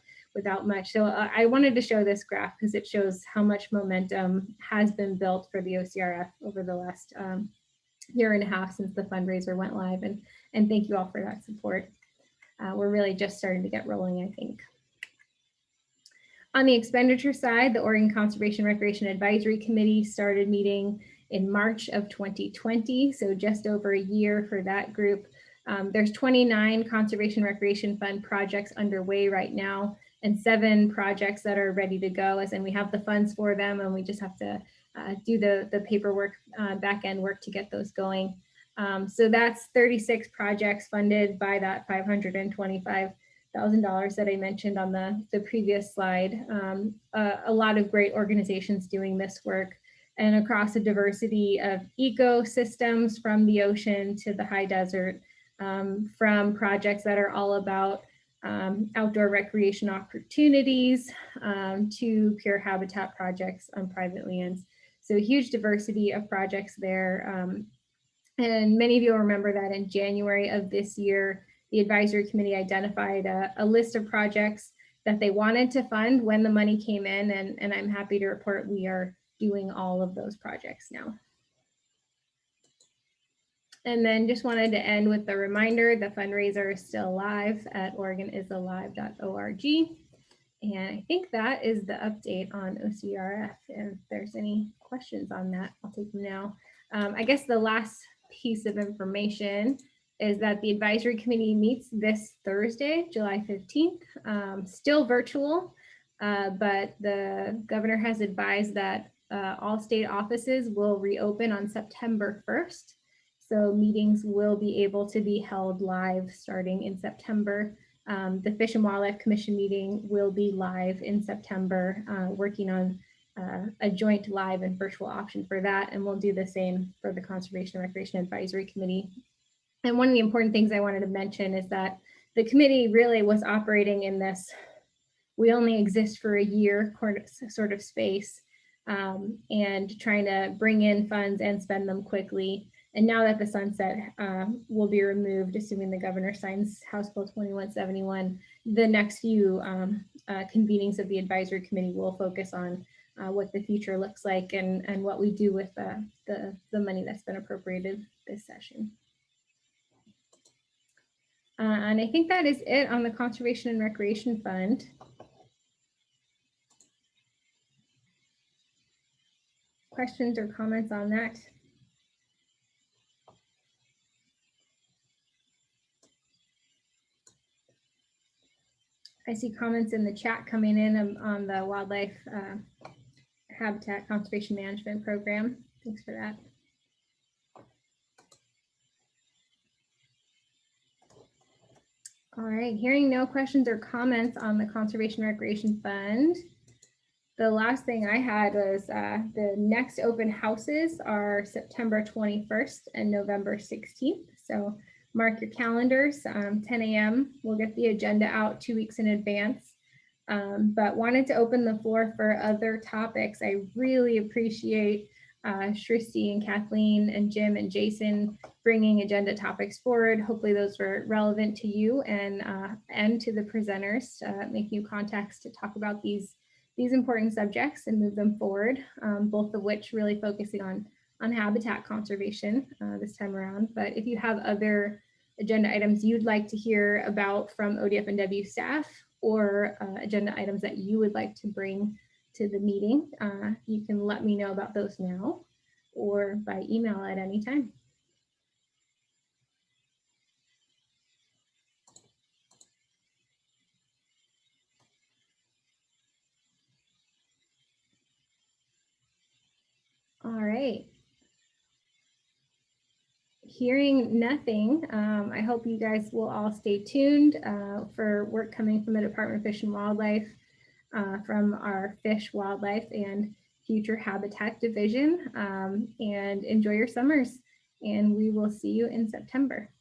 much. So I wanted to show this graph because it shows how much momentum has been built for the OCRF over the last year and a half since the fundraiser went live. And thank you all for that support. We're really just starting to get rolling, I think. On the expenditure side, the Oregon Conservation Recreation Advisory Committee started meeting in March of 2020, so just over a year for that group. There's 29 Conservation Recreation Fund projects underway right now and 7 projects that are ready to go, as in we have the funds for them and we just have to do the paperwork, back-end work to get those going. So that's 36 projects funded by that $525,000 that I mentioned on the previous slide. A lot of great organizations doing this work and across a diversity of ecosystems from the ocean to the high desert, from projects that are all about outdoor recreation opportunities to pure habitat projects on private lands. So a huge diversity of projects there. And many of you will remember that in January of this year, the advisory committee identified a list of projects that they wanted to fund when the money came in, and I'm happy to report we are doing all of those projects now. And then just wanted to end with the reminder, the fundraiser is still live at OregonIsAlive.org. And I think that is the update on OCRF. If there's any questions on that, I'll take them now. I guess the last piece of information is that the advisory committee meets this Thursday, July 15th, still virtual, but the governor has advised that all state offices will reopen on September 1st. So meetings will be able to be held live starting in September. The Fish and Wildlife Commission meeting will be live in September, working on a joint live and virtual option for that. And we'll do the same for the Conservation and Recreation Advisory Committee. And one of the important things I wanted to mention is that the committee really was operating in this, we only exist for a year sort of space, and trying to bring in funds and spend them quickly. And now that the sunset will be removed, assuming the governor signs House Bill 2171, the next few convenings of the advisory committee will focus on what the future looks like and what we do with the money that's been appropriated this session. And I think that is it on the Conservation and Recreation Fund. Questions or comments on that? I see comments in the chat coming in on the Wildlife Habitat Conservation Management Program. Thanks for that. All right, hearing no questions or comments on the Conservation Recreation Fund. The last thing I had was the next open houses are September 21st and November 16th. So mark your calendars, 10 a.m. We'll get the agenda out 2 weeks in advance. But wanted to open the floor for other topics. I really appreciate Shristi and Kathleen and Jim and Jason bringing agenda topics forward. Hopefully those were relevant to you and to the presenters, making you contacts to talk about these important subjects and move them forward, both of which really focusing on habitat conservation this time around. But if you have other agenda items you'd like to hear about from ODF&W staff or agenda items that you would like to bring to the meeting, you can let me know about those now or by email at any time. All right. Hearing nothing, I hope you guys will all stay tuned for work coming from the Department of Fish and Wildlife, from our Fish, Wildlife, and Future Habitat Division, and enjoy your summers. And we will see you in September.